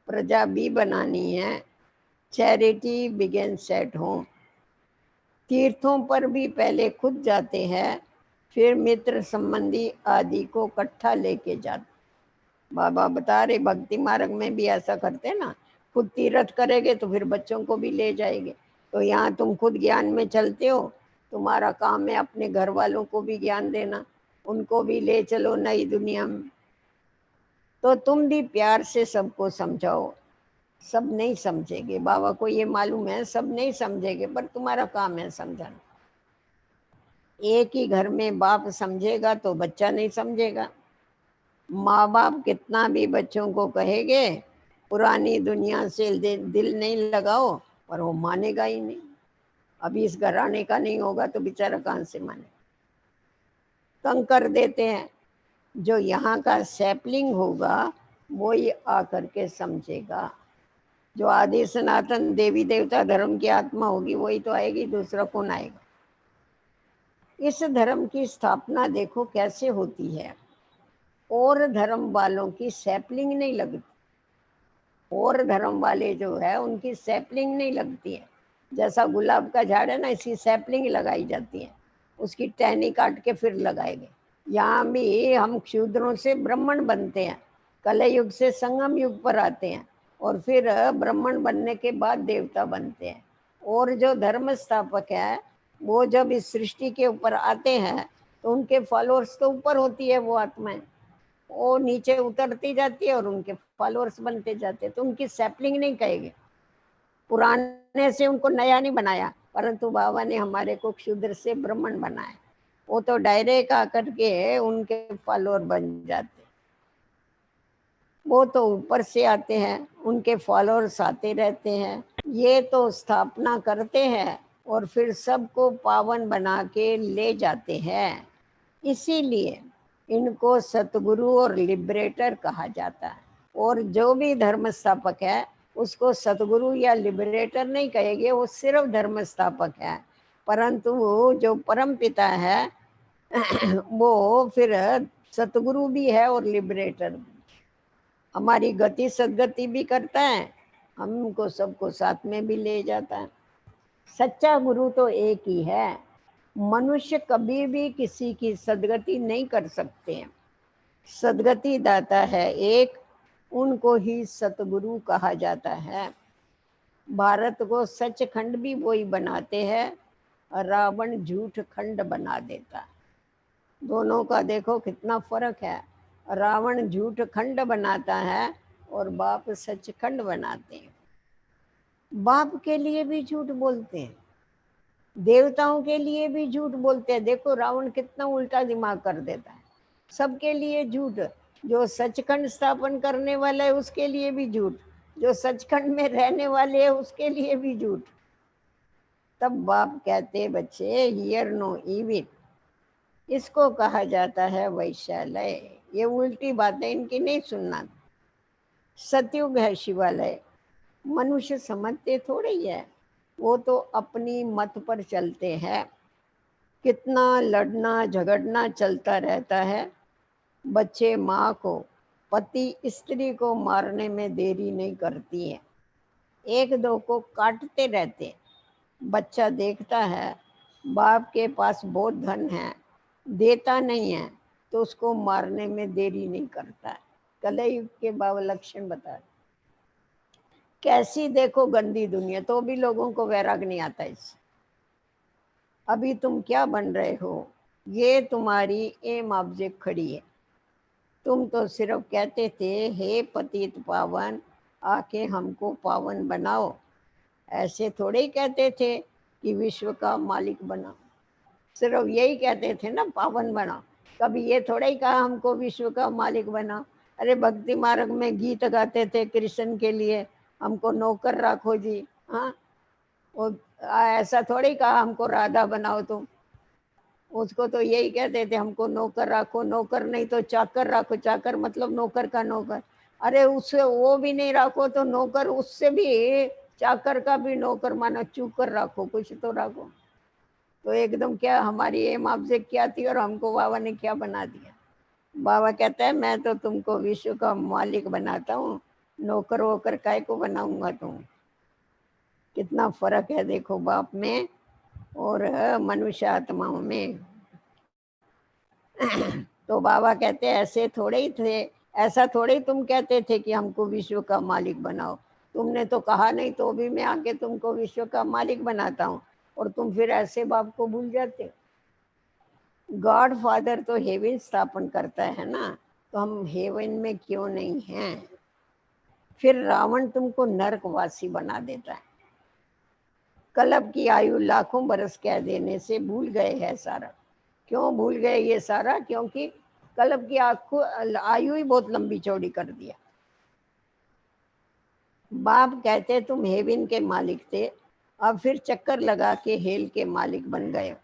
प्रजा भी बनानी है। Charity begins at home. तीर्थों पर भी पहले खुद जाते हैं, फिर मित्र संबंधी आदि को इकट्ठा लेके जाते। बाबा बता रहे भक्ति मार्ग में भी ऐसा करते हैं ना, खुद तीर्थ करेंगे तो फिर बच्चों को भी ले जाएंगे। तो यहाँ तुम खुद ज्ञान में चलते हो, तुम्हारा काम है अपने घर वालों को भी ज्ञान देना, उनको भी ले चलो नई दुनिया में। तो तुम भी प्यार से सबको समझाओ। सब नहीं समझेंगे, बाबा को ये मालूम है, सब नहीं समझेंगे, पर तुम्हारा काम है समझाना। एक ही घर में बाप समझेगा तो बच्चा नहीं समझेगा। माँ बाप कितना भी बच्चों को कहेंगे पुरानी दुनिया से दिल नहीं लगाओ, पर वो मानेगा ही नहीं। अभी इस घराने का नहीं होगा तो बेचारा कहाँ से माने। तंग कर देते हैं। जो यहाँ का सैपलिंग होगा वो ही आकर के समझेगा। जो आदि सनातन देवी देवता धर्म की आत्मा होगी वही तो आएगी, दूसरा कौन आएगा। इस धर्म की स्थापना देखो कैसे होती है। और धर्म वालों की सैपलिंग नहीं लगती। और धर्म वाले जो है उनकी सैपलिंग नहीं लगती है। जैसा गुलाब का झाड़ है ना, इसकी सैपलिंग लगाई जाती है, उसकी टहनी काट के फिर लगाएंगे। यहाँ भी हम क्षूद्रों से ब्राह्मण बनते हैं, कलयुग से संगम युग पर आते हैं, और फिर ब्राह्मण बनने के बाद देवता बनते हैं। और जो धर्म स्थापक है वो जब इस सृष्टि के ऊपर आते हैं तो उनके फॉलोअर्स तो ऊपर होती है, वो आत्माएं वो नीचे उतरती जाती है और उनके फॉलोअर्स बनते जाते हैं। तो उनकी सैपलिंग नहीं कहेंगे, पुराने से उनको नया नहीं बनाया, परंतु बाबा ने हमारे को क्षुद्र से ब्राह्मण बनाया। वो तो डायरेक्ट आकर के उनके फॉलोअर बन जाते। वो तो ऊपर से आते हैं, उनके फॉलोअर्स आते रहते हैं। ये तो स्थापना करते हैं और फिर सबको पावन बना के ले जाते हैं। इसीलिए इनको सतगुरु और लिबरेटर कहा जाता है। और जो भी धर्म स्थापक है उसको सतगुरु या लिबरेटर नहीं कहेंगे, वो सिर्फ धर्म स्थापक है। परंतु वो जो परम पिता है वो फिर सतगुरु भी है और लिबरेटर भी। हमारी गति सदगति भी करता है, हमको सबको साथ में भी ले जाता है। सच्चा गुरु तो एक ही है। मनुष्य कभी भी किसी की सदगति नहीं कर सकते हैं। सदगति दाता है एक, उनको ही सतगुरु कहा जाता है। भारत को सचखंड भी वही बनाते हैं, रावण झूठ खंड बना देता है। दोनों का देखो कितना फर्क है। रावण झूठ खंड बनाता है और बाप सचखंड बनाते हैं। बाप के लिए भी झूठ बोलते हैं, देवताओं के लिए भी झूठ बोलते हैं। देखो रावण कितना उल्टा दिमाग कर देता है, सबके लिए झूठ। जो सचखंड स्थापन करने वाला है उसके लिए भी झूठ, जो सचखंड में रहने वाले हैं उसके लिए भी झूठ। तब बाप कहते बच्चे हियर नो इविल, इसको कहा जाता है वैशालय। ये उल्टी बातें इनकी नहीं सुनना। सतयुग है शिवालय। मनुष्य समझते थोड़े ही है, वो तो अपनी मत पर चलते हैं। कितना लड़ना झगड़ना चलता रहता है। बच्चे माँ को, पति स्त्री को मारने में देरी नहीं करती है, एक दो को काटते रहते। बच्चा देखता है बाप के पास बहुत धन है, देता नहीं है, तो उसको मारने में देरी नहीं करता है। कलयुग के बाबा लक्षण बता रहे। कैसी देखो गंदी दुनिया, तो भी लोगों को वैराग नहीं आता इससे। अभी तुम क्या बन रहे हो, ये तुम्हारी एम ऑब्जेक्ट खड़ी है। तुम तो सिर्फ कहते थे हे पतित पावन आके हमको पावन बनाओ। ऐसे थोड़े ही कहते थे कि विश्व का मालिक बनाओ, सिर्फ यही कहते थे ना पावन बनाओ। कभी ये थोड़ा ही कहा हमको विश्व का मालिक बनाओ। अरे भक्ति मार्ग में गीत गाते थे कृष्ण के लिए, हमको नौकर रखो जी। हाँ, वो ऐसा थोड़ी कहा हमको राधा बनाओ तुम। उसको तो यही कहते थे हमको नौकर रखो, नौकर नहीं तो चाकर रखो। चाकर मतलब नौकर का नौकर। अरे उससे वो भी नहीं रखो तो नौकर, उससे भी चाकर का भी नौकर मानो, चूकर रखो, कुछ तो रखो। तो एकदम क्या हमारी एम ऑब्जेक्ट क्या थी और हमको बाबा ने क्या बना दिया। बाबा कहता है मैं तो तुमको विश्व का मालिक बनाता हूँ, नौकर वोकर काय को बनाऊंगा तुम। कितना फर्क है देखो बाप में और मनुष्य आत्माओं में। तो बाबा कहते हैं ऐसे थोड़े ही थे, ऐसा थोड़े ही तुम कहते थे कि हमको विश्व का मालिक बनाओ। तुमने तो कहा नहीं, तो भी मैं आके तुमको विश्व का मालिक बनाता हूँ और तुम फिर ऐसे बाप को भूल जाते हो। गॉड फादर तो हेवन स्थापन करता है ना, तो हम हेवन में क्यों नहीं हैं। फिर रावण तुमको नरकवासी बना देता है। कल्प की आयु लाखों बरस कह देने से भूल गए है सारा। क्यों भूल गए ये सारा? क्योंकि कल्प की आयु ही बहुत लंबी चौड़ी कर दिया। बाप कहते तुम हेवन के मालिक थे, अब फिर चक्कर लगा के हेल के मालिक बन गए।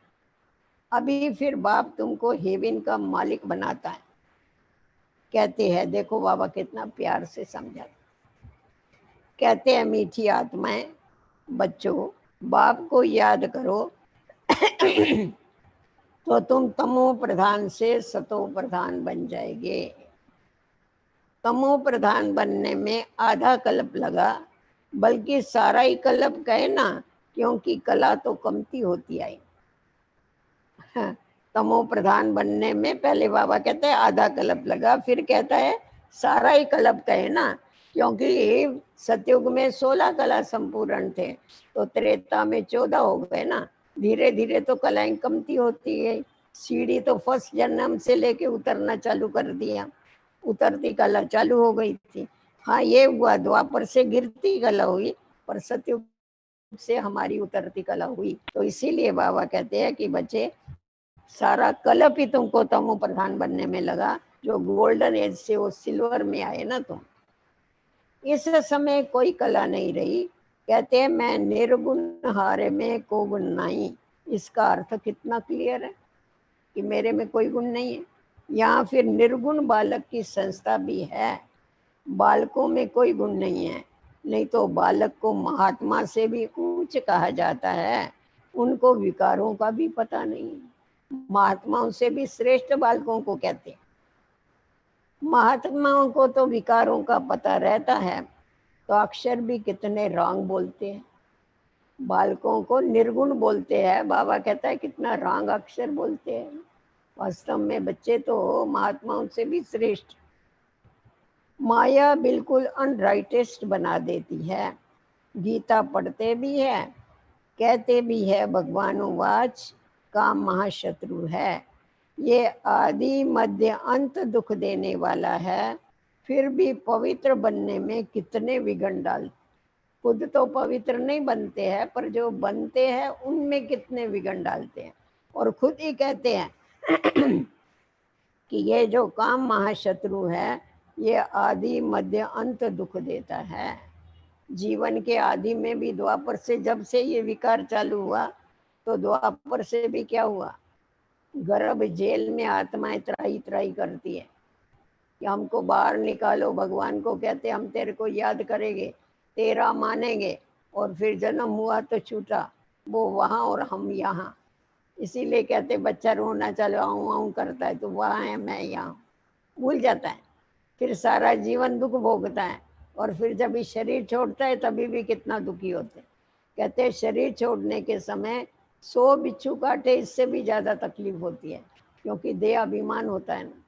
अभी फिर बाप तुमको हेवन का मालिक बनाता है। कहते हैं, देखो बाबा कितना प्यार से समझा। कहते हैं मीठी आत्माएं, बच्चों बाप को याद करो तो तुम तमो प्रधान से सतो प्रधान बन जाएंगे। तमो प्रधान बनने में आधा कल्प लगा, बल्कि सारा ही कल्प कहे ना, क्योंकि कला तो कमती होती आई। तमो प्रधान बनने में पहले बाबा कहते हैं आधा कल्प लगा, फिर कहता है सारा ही कल्प कहे ना, क्योंकि सतयुग में 16 कला संपूर्ण थे, तो त्रेता में 14 हो गए ना। धीरे धीरे तो कलाएं कमती होती है। सीढ़ी तो फर्स्ट जन्म से लेके उतरना चालू कर दिया, उतरती कला चालू हो गई थी। हाँ ये हुआ द्वापर से गिरती कला हुई, पर सतयुग से हमारी उतरती कला हुई। तो इसीलिए बाबा कहते हैं कि बच्चे सारा कल्प ही तुमको तमो प्रधान बनने में लगा। जो गोल्डन एज से वो सिल्वर में आए ना तुम, इस समय कोई कला नहीं रही। कहते हैं मैं निर्गुण हारे में को गुण नहीं। इसका अर्थ कितना क्लियर है कि मेरे में कोई गुण नहीं है। यहाँ फिर निर्गुण बालक की संस्था भी है। बालकों में कोई गुण नहीं है, नहीं तो बालक को महात्मा से भी ऊंच कहा जाता है। उनको विकारों का भी पता नहीं है। महात्माओं से भी श्रेष्ठ बालकों को कहते हैं। महात्माओं को तो विकारों का पता रहता है, तो अक्षर भी कितने रॉन्ग बोलते हैं। बालकों को निर्गुण बोलते हैं, बाबा कहता है कितना रॉन्ग अक्षर बोलते हैं। वास्तव में बच्चे तो महात्माओं से भी श्रेष्ठ। माया बिल्कुल अनराइटेस्ट बना देती है। गीता पढ़ते भी है, कहते भी है भगवान वाच काम महाशत्रु है। ये आदि मध्य अंत दुख देने वाला है, फिर भी पवित्र बनने में कितने विघ्न डाल। खुद तो पवित्र नहीं बनते हैं, पर जो बनते हैं उनमें कितने विघ्न डालते हैं। और खुद ही कहते हैं कि ये जो काम महाशत्रु है, ये आदि मध्य अंत दुख देता है। जीवन के आदि में भी द्वापर से जब से ये विकार चालू हुआ, तो द्वापर से भी क्या हुआ, गर्भ जेल में आत्माएं त्राही त्राही करती है कि हमको बाहर निकालो। भगवान को कहते हम तेरे को याद करेंगे, तेरा मानेंगे, और फिर जन्म हुआ तो छूटा, वो वहाँ और हम यहाँ। इसीलिए कहते बच्चा रोना चलो आऊँ आऊँ करता है, तो वहाँ है मैं यहाँ, भूल जाता है। फिर सारा जीवन दुख भोगता है, और फिर जब इस शरीर छोड़ता है तभी भी कितना दुखी होते हैं। कहते हैं शरीर छोड़ने के समय 100 बिच्छू काटे इससे भी ज़्यादा तकलीफ होती है, क्योंकि देह अभिमान होता है ना।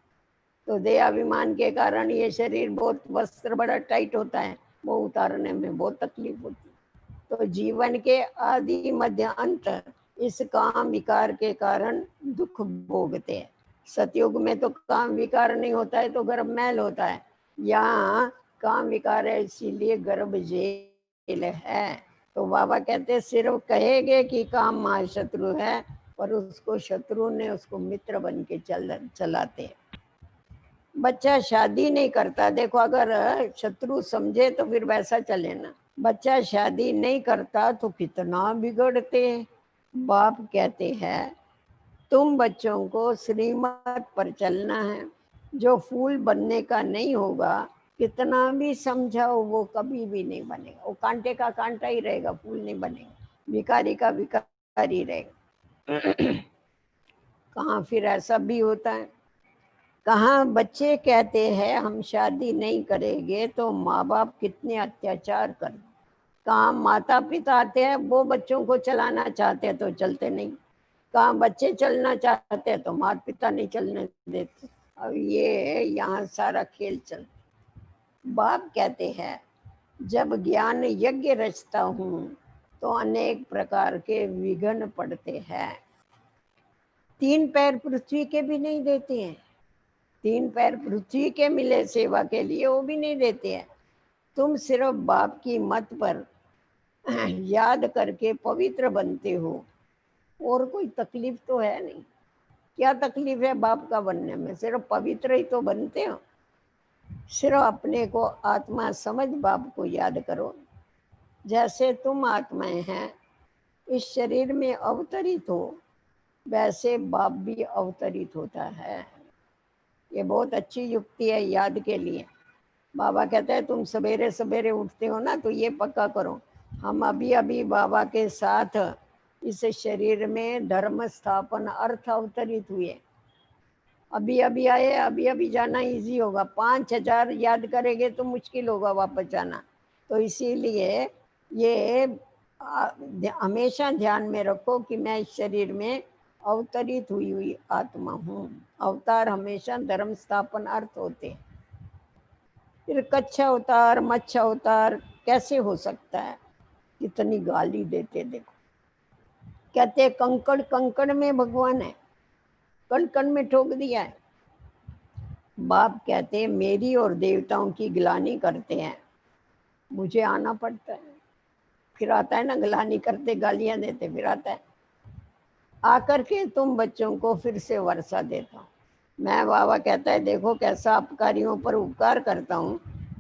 तो देह अभिमान के कारण ये शरीर बहुत, वस्त्र बड़ा टाइट होता है, वो उतारने में बहुत तकलीफ होती है। तो जीवन के आदि मध्य अंत इस काम विकार के कारण दुख भोगते हैं। सतयुग में तो काम विकार नहीं होता है, तो गर्भ मैल होता है। यहाँ काम विकार है, इसीलिए गर्भ जेल है। तो बाबा कहते सिर्फ कहेंगे कि काम महाशत्रु है, पर उसको शत्रु ने उसको मित्र बन के चलाते हैं। बच्चा शादी नहीं करता, देखो अगर शत्रु समझे तो फिर वैसा चले ना। बच्चा शादी नहीं करता तो कितना बिगड़ते। बाप कहते हैं तुम बच्चों को श्रीमत पर चलना है। जो फूल बनने का नहीं होगा, कितना भी समझाओ वो कभी भी नहीं बनेगा। वो कांटे का कांटा ही रहेगा, फूल नहीं बनेगा। भिखारी का भिखारी रहेगा। कहाँ फिर ऐसा भी होता है, कहाँ बच्चे कहते हैं हम शादी नहीं करेंगे तो माँ बाप कितने अत्याचार कर, कहाँ माता पिता आते हैं वो बच्चों को चलाना चाहते हैं तो चलते नहीं, कहाँ बच्चे चलना चाहते हैं तो माता पिता नहीं चलने देते। अब ये यहाँ सारा खेल चल। बाप कहते हैं जब ज्ञान यज्ञ रचता हूँ तो अनेक प्रकार के विघ्न पड़ते हैं। 3 पैर पृथ्वी के भी नहीं देते हैं, 3 पैर पृथ्वी के मिले सेवा के लिए वो भी नहीं देते हैं। तुम सिर्फ बाप की मत पर याद करके पवित्र बनते हो, और कोई तकलीफ तो है नहीं। क्या तकलीफ है बाप का बनने में, सिर्फ पवित्र ही तो बनते हो। सिर्फ अपने को आत्मा समझ बाप को याद करो। जैसे तुम आत्माएं हैं इस शरीर में अवतरित हो, वैसे बाप भी अवतरित होता है। ये बहुत अच्छी युक्ति है याद के लिए। बाबा कहते हैं तुम सवेरे सवेरे उठते हो ना, तो ये पक्का करो हम अभी अभी बाबा के साथ इस शरीर में धर्म स्थापन अर्थ अवतरित हुए, अभी अभी आए, अभी अभी जाना इजी होगा। 5000 याद करेंगे तो मुश्किल होगा वापस जाना। तो इसीलिए ये हमेशा ध्यान में रखो कि मैं इस शरीर में अवतरित हुई आत्मा हूँ। अवतार हमेशा धर्म स्थापन अर्थ होते हैं। फिर कच्चा अवतार मच्छा अवतार कैसे हो सकता है, कितनी गाली देते देखो। कहते कंकड़ कंकड़ में भगवान है, कण कण में ठोक दिया है। बाप कहते मेरी और देवताओं की गिलानी करते हैं, मुझे आना पड़ता है। फिर आता है ना, गिलानी करते गालियां देते, फिर आता है आकर के तुम बच्चों को फिर से वर्षा देता हूँ। मैं बाबा कहता है देखो कैसा अपकारियों पर उपकार करता हूँ,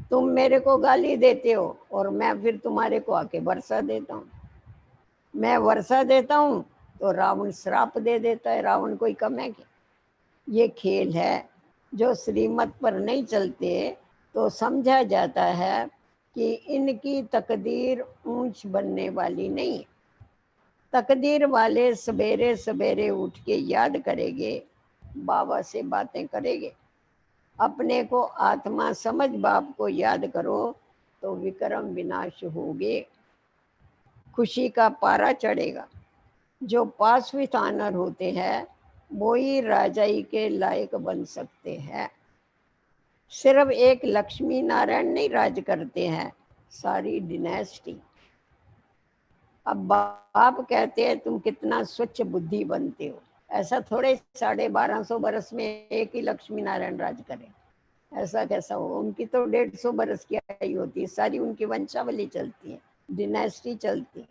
तुम मेरे को गाली देते हो और मैं फिर तुम्हारे को आके वर्षा देता हूँ। मैं वर्षा देता हूँ तो रावण श्राप दे देता है। रावण कोई कम है क्या? ये खेल है। जो श्रीमत पर नहीं चलते तो समझा जाता है कि इनकी तकदीर ऊंच बनने वाली नहीं है। तकदीर वाले सवेरे सवेरे उठ के याद करेंगे, बाबा से बातें करेंगे। अपने को आत्मा समझ बाप को याद करो तो विक्रम विनाश होगे, खुशी का पारा चढ़ेगा। जो पासवित आनर होते हैं वो ही राजाई के लायक बन सकते हैं। सिर्फ एक लक्ष्मी नारायण नहीं राज करते हैं, सारी डिनेस्टी। अब बाप कहते हैं तुम कितना स्वच्छ बुद्धि बनते हो। ऐसा थोड़े 1250 बरस में एक ही लक्ष्मी नारायण राज करें, ऐसा कैसा हो? उनकी तो 150 बरस की आयु होती है, सारी उनकी वंशावली चलती है, डिनेस्टी चलती है।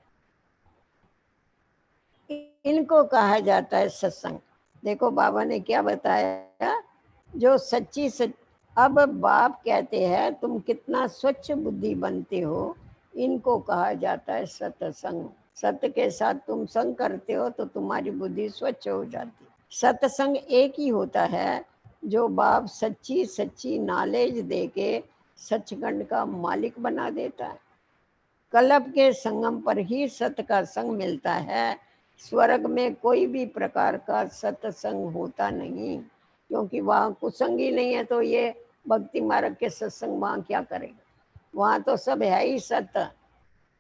इनको कहा जाता है सत्संग। देखो बाबा ने क्या बताया, जो सच्ची अब बाप कहते हैं तुम कितना स्वच्छ बुद्धि बनते हो, इनको कहा जाता है सत्संग। सत्य के साथ तुम संग करते हो तो तुम्हारी बुद्धि स्वच्छ हो जाती है। सत्संग एक ही होता है जो बाप सच्ची सच्ची नॉलेज दे के सचखंड का मालिक बना देता है। कल्प के संगम पर ही सत्य का संग मिलता है। स्वर्ग में कोई भी प्रकार का सत्संग होता नहीं, क्योंकि वहाँ कुसंग ही नहीं है। तो ये भक्ति मार्ग के सत्संग वहाँ क्या करेंगे? वहाँ तो सब है ही सत्य।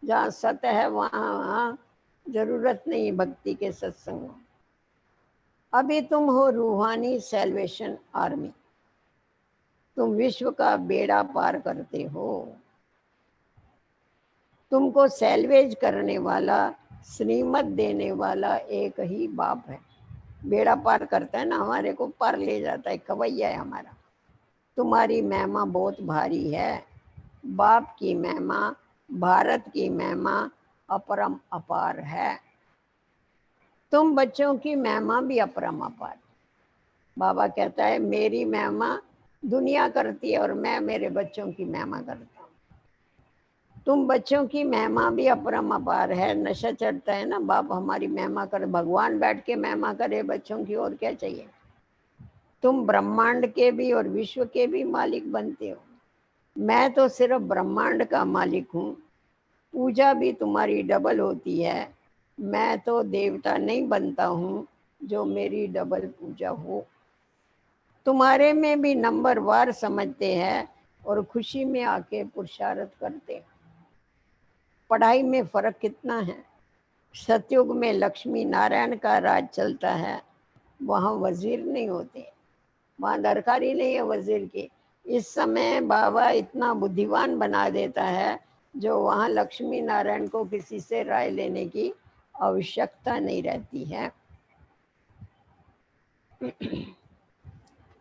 जहाँ सत्य है वहाँ जरूरत नहीं भक्ति के सत्संग। अभी तुम हो रूहानी सैल्वेशन आर्मी, तुम विश्व का बेड़ा पार करते हो। तुमको सैल्वेज करने वाला, श्रीमत देने वाला एक ही बाप है। बेड़ा पार करता है ना, हमारे को पार ले जाता है, खवैया है हमारा। तुम्हारी महिमा बहुत भारी है। बाप की महिमा, भारत की महिमा अपरम अपार है। तुम बच्चों की महिमा भी अपरम अपार। बाबा कहता है मेरी महिमा दुनिया करती है और मैं मेरे बच्चों की महिमा करता हूँ। तुम बच्चों की महिमा भी अपरम अपार है। नशा चढ़ता है ना, बाप हमारी महिमा करे, भगवान बैठ के महिमा करे बच्चों की, और क्या चाहिए? तुम ब्रह्मांड के भी और विश्व के भी मालिक बनते हो। मैं तो सिर्फ ब्रह्मांड का मालिक हूँ। पूजा भी तुम्हारी डबल होती है, मैं तो देवता नहीं बनता हूँ जो मेरी डबल पूजा हो। तुम्हारे में भी नंबर वार समझते हैं और खुशी में आके पुरुषार्थ करते हैं। पढ़ाई में फर्क कितना है। सतयुग में लक्ष्मी नारायण का राज चलता है, वहाँ वजीर नहीं होते, वहाँ दरकारी नहीं है वजीर की। इस समय बाबा इतना बुद्धिमान बना देता है जो वहाँ लक्ष्मी नारायण को किसी से राय लेने की आवश्यकता नहीं रहती है।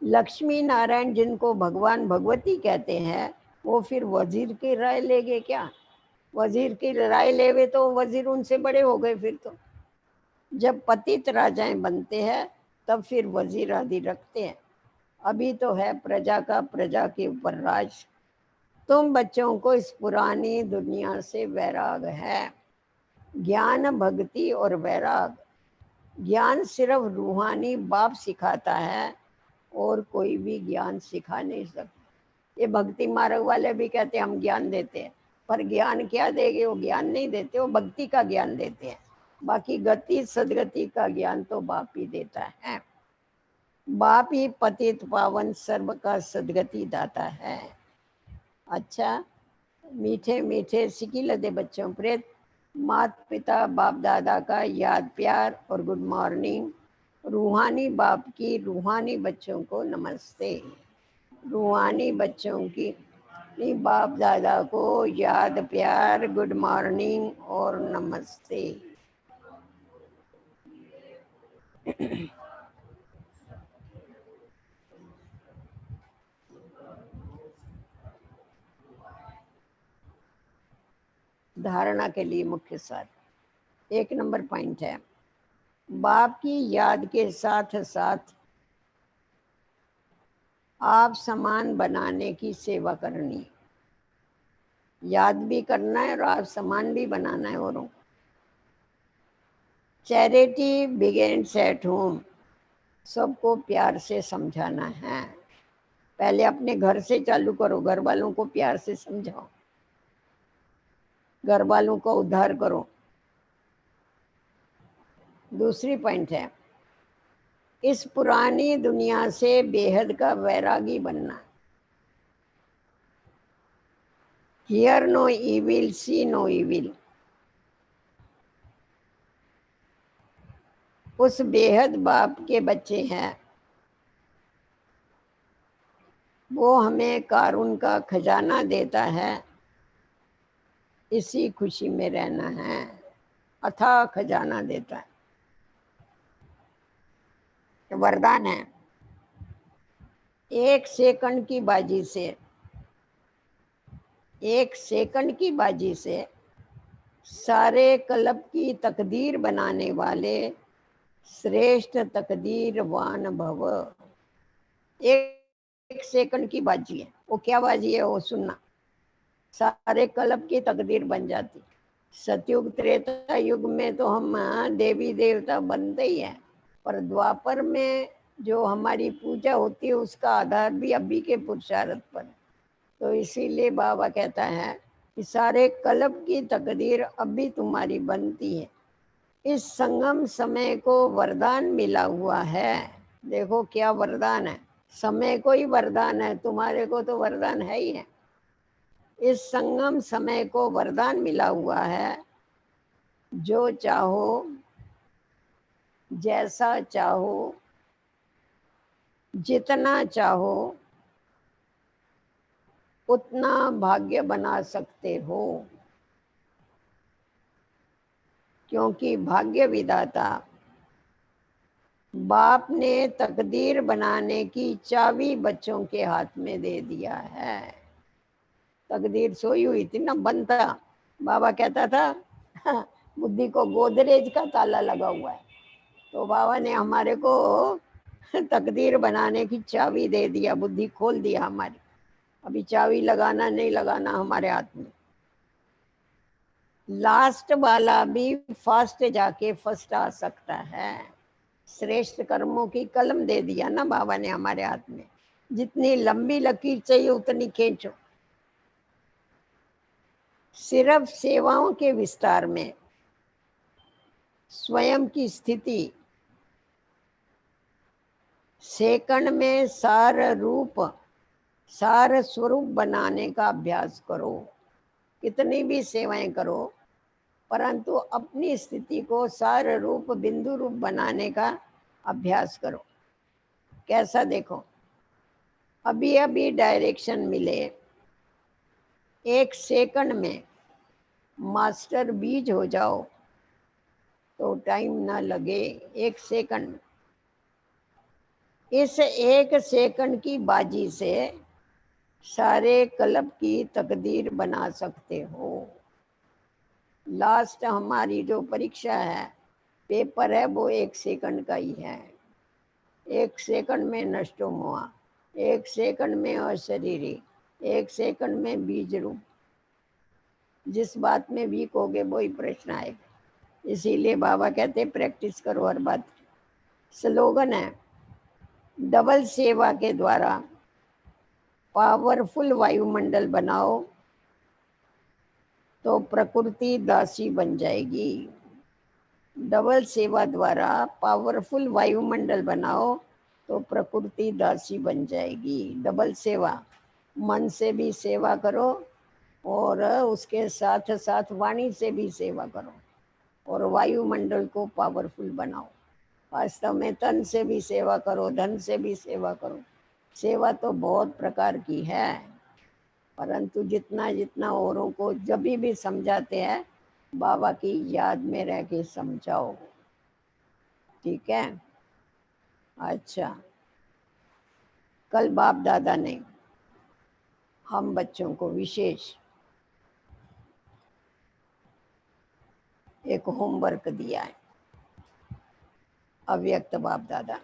लक्ष्मी नारायण जिनको भगवान भगवती कहते हैं, वो फिर वजीर की राय लेंगे क्या? वजीर की राय लेवे तो वजीर उनसे बड़े हो गए। फिर तो जब पतित राजाएं बनते हैं तब फिर वजीर आदि रखते हैं। अभी तो है प्रजा का प्रजा के ऊपर राज। तुम बच्चों को इस पुरानी दुनिया से वैराग है। ज्ञान भक्ति और वैराग। ज्ञान सिर्फ रूहानी बाप सिखाता है और कोई भी ज्ञान सिखा नहीं सकता। ये भक्ति मार्ग वाले भी कहते हैं हम ज्ञान देते हैं, पर ज्ञान क्या देंगे? वो ज्ञान नहीं देते, वो भक्ति का ज्ञान देते हैं। बाकी गति सदगति का ज्ञान तो बाप ही देता है। बाप ही पतित पावन सर्व का सदगति दाता है। अच्छा, मीठे मीठे सिकी लदे बच्चों प्रेत माता पिता बाप दादा का याद प्यार और गुड मॉर्निंग। रूहानी बाप की रूहानी बच्चों को नमस्ते। रूहानी बच्चों की बाप दादा को याद प्यार गुड मॉर्निंग और नमस्ते। धारणा के लिए मुख्य सार 1 नंबर पॉइंट है, बाप की याद के साथ साथ आप समान बनाने की सेवा करनी। याद भी करना है और आप समान भी बनाना है औरों। Charity begins at home. सबको प्यार से समझाना है। पहले अपने घर से चालू करो, घर वालों को प्यार से समझाओ, घर वालों को उद्धार करो। दूसरी पॉइंट है, इस पुरानी दुनिया से बेहद का वैरागी बनना। Hear no evil, see no evil. उस बेहद बाप के बच्चे हैं, वो हमें कारून का खजाना देता है, इसी खुशी में रहना है। अथाह खजाना देता है, वरदान है। 1 सेकंड की बाजी से, 1 सेकंड की बाजी से सारे कल्प की तकदीर बनाने वाले श्रेष्ठ तकदीरवान भव। 1 सेकंड की बाजी है। वो क्या बाजी है? वो सुनना। सारे कल्प की तकदीर बन जाती। सतयुग त्रेता युग में तो हम देवी देवता बनते ही हैं, पर द्वापर में जो हमारी पूजा होती है उसका आधार भी अभी के पुरुषार्थ पर है। तो इसीलिए बाबा कहता है कि सारे कल्प की तकदीर अभी तुम्हारी बनती है। इस संगम समय को वरदान मिला हुआ है। देखो क्या वरदान है, समय को ही वरदान है, तुम्हारे को तो वरदान है ही है। इस संगम समय को वरदान मिला हुआ है, जो चाहो जैसा चाहो जितना चाहो उतना भाग्य बना सकते हो, क्योंकि भाग्य विधाता बाप ने तकदीर बनाने की चाबी बच्चों के हाथ में दे दिया है। तकदीर सोई हुई थी ना, बनता। बाबा कहता था बुद्धि को गोदरेज का ताला लगा हुआ है, तो बाबा ने हमारे को तकदीर बनाने की चाबी दे दिया, बुद्धि खोल दिया हमारी। अभी चाबी लगाना नहीं लगाना हमारे हाथ में। लास्ट वाला भी फास्ट जाके फर्स्ट आ सकता है। श्रेष्ठ कर्मों की कलम दे दिया ना बाबा ने हमारे हाथ में। जितनी लंबी लकीर चाहिए उतनी खींचो। सिर्फ सेवाओं के विस्तार में स्वयं की स्थिति सेकंड में सार रूप सार स्वरूप बनाने का अभ्यास करो। कितनी भी सेवाएं करो, परंतु अपनी स्थिति को सार रूप बिंदु रूप बनाने का अभ्यास करो। कैसा देखो, अभी अभी डायरेक्शन मिले, एक सेकंड में मास्टर बीज हो जाओ तो टाइम ना लगे। एक सेकंड, इस एक सेकंड की बाजी से सारे कल्प की तकदीर बना सकते हो। लास्ट हमारी जो परीक्षा है, पेपर है, वो एक सेकंड का ही है। एक सेकंड में नष्टो हुआ, एक सेकंड में अशरीरी, एक सेकंड में बीज रूप। जिस बात में वीक हो गए वही प्रश्न आएगा। इसीलिए बाबा कहते प्रैक्टिस करो हर बात। स्लोगन है, डबल सेवा के द्वारा पावरफुल वायुमंडल बनाओ तो प्रकृति दासी बन जाएगी। डबल सेवा द्वारा पावरफुल वायुमंडल बनाओ तो प्रकृति दासी बन जाएगी। डबल सेवा, मन से भी सेवा करो और उसके साथ साथ वाणी से भी सेवा करो और वायुमंडल को पावरफुल बनाओ। वास्तव में तन से भी सेवा करो, धन से भी सेवा करो। सेवा तो बहुत प्रकार की है, परंतु जितना जितना औरों को जब भी समझाते हैं, बाबा की याद में रह के समझाओ। ठीक है। अच्छा, कल बाप दादा ने हम बच्चों को विशेष एक होमवर्क दिया है। अव्यक्त बाप दादा,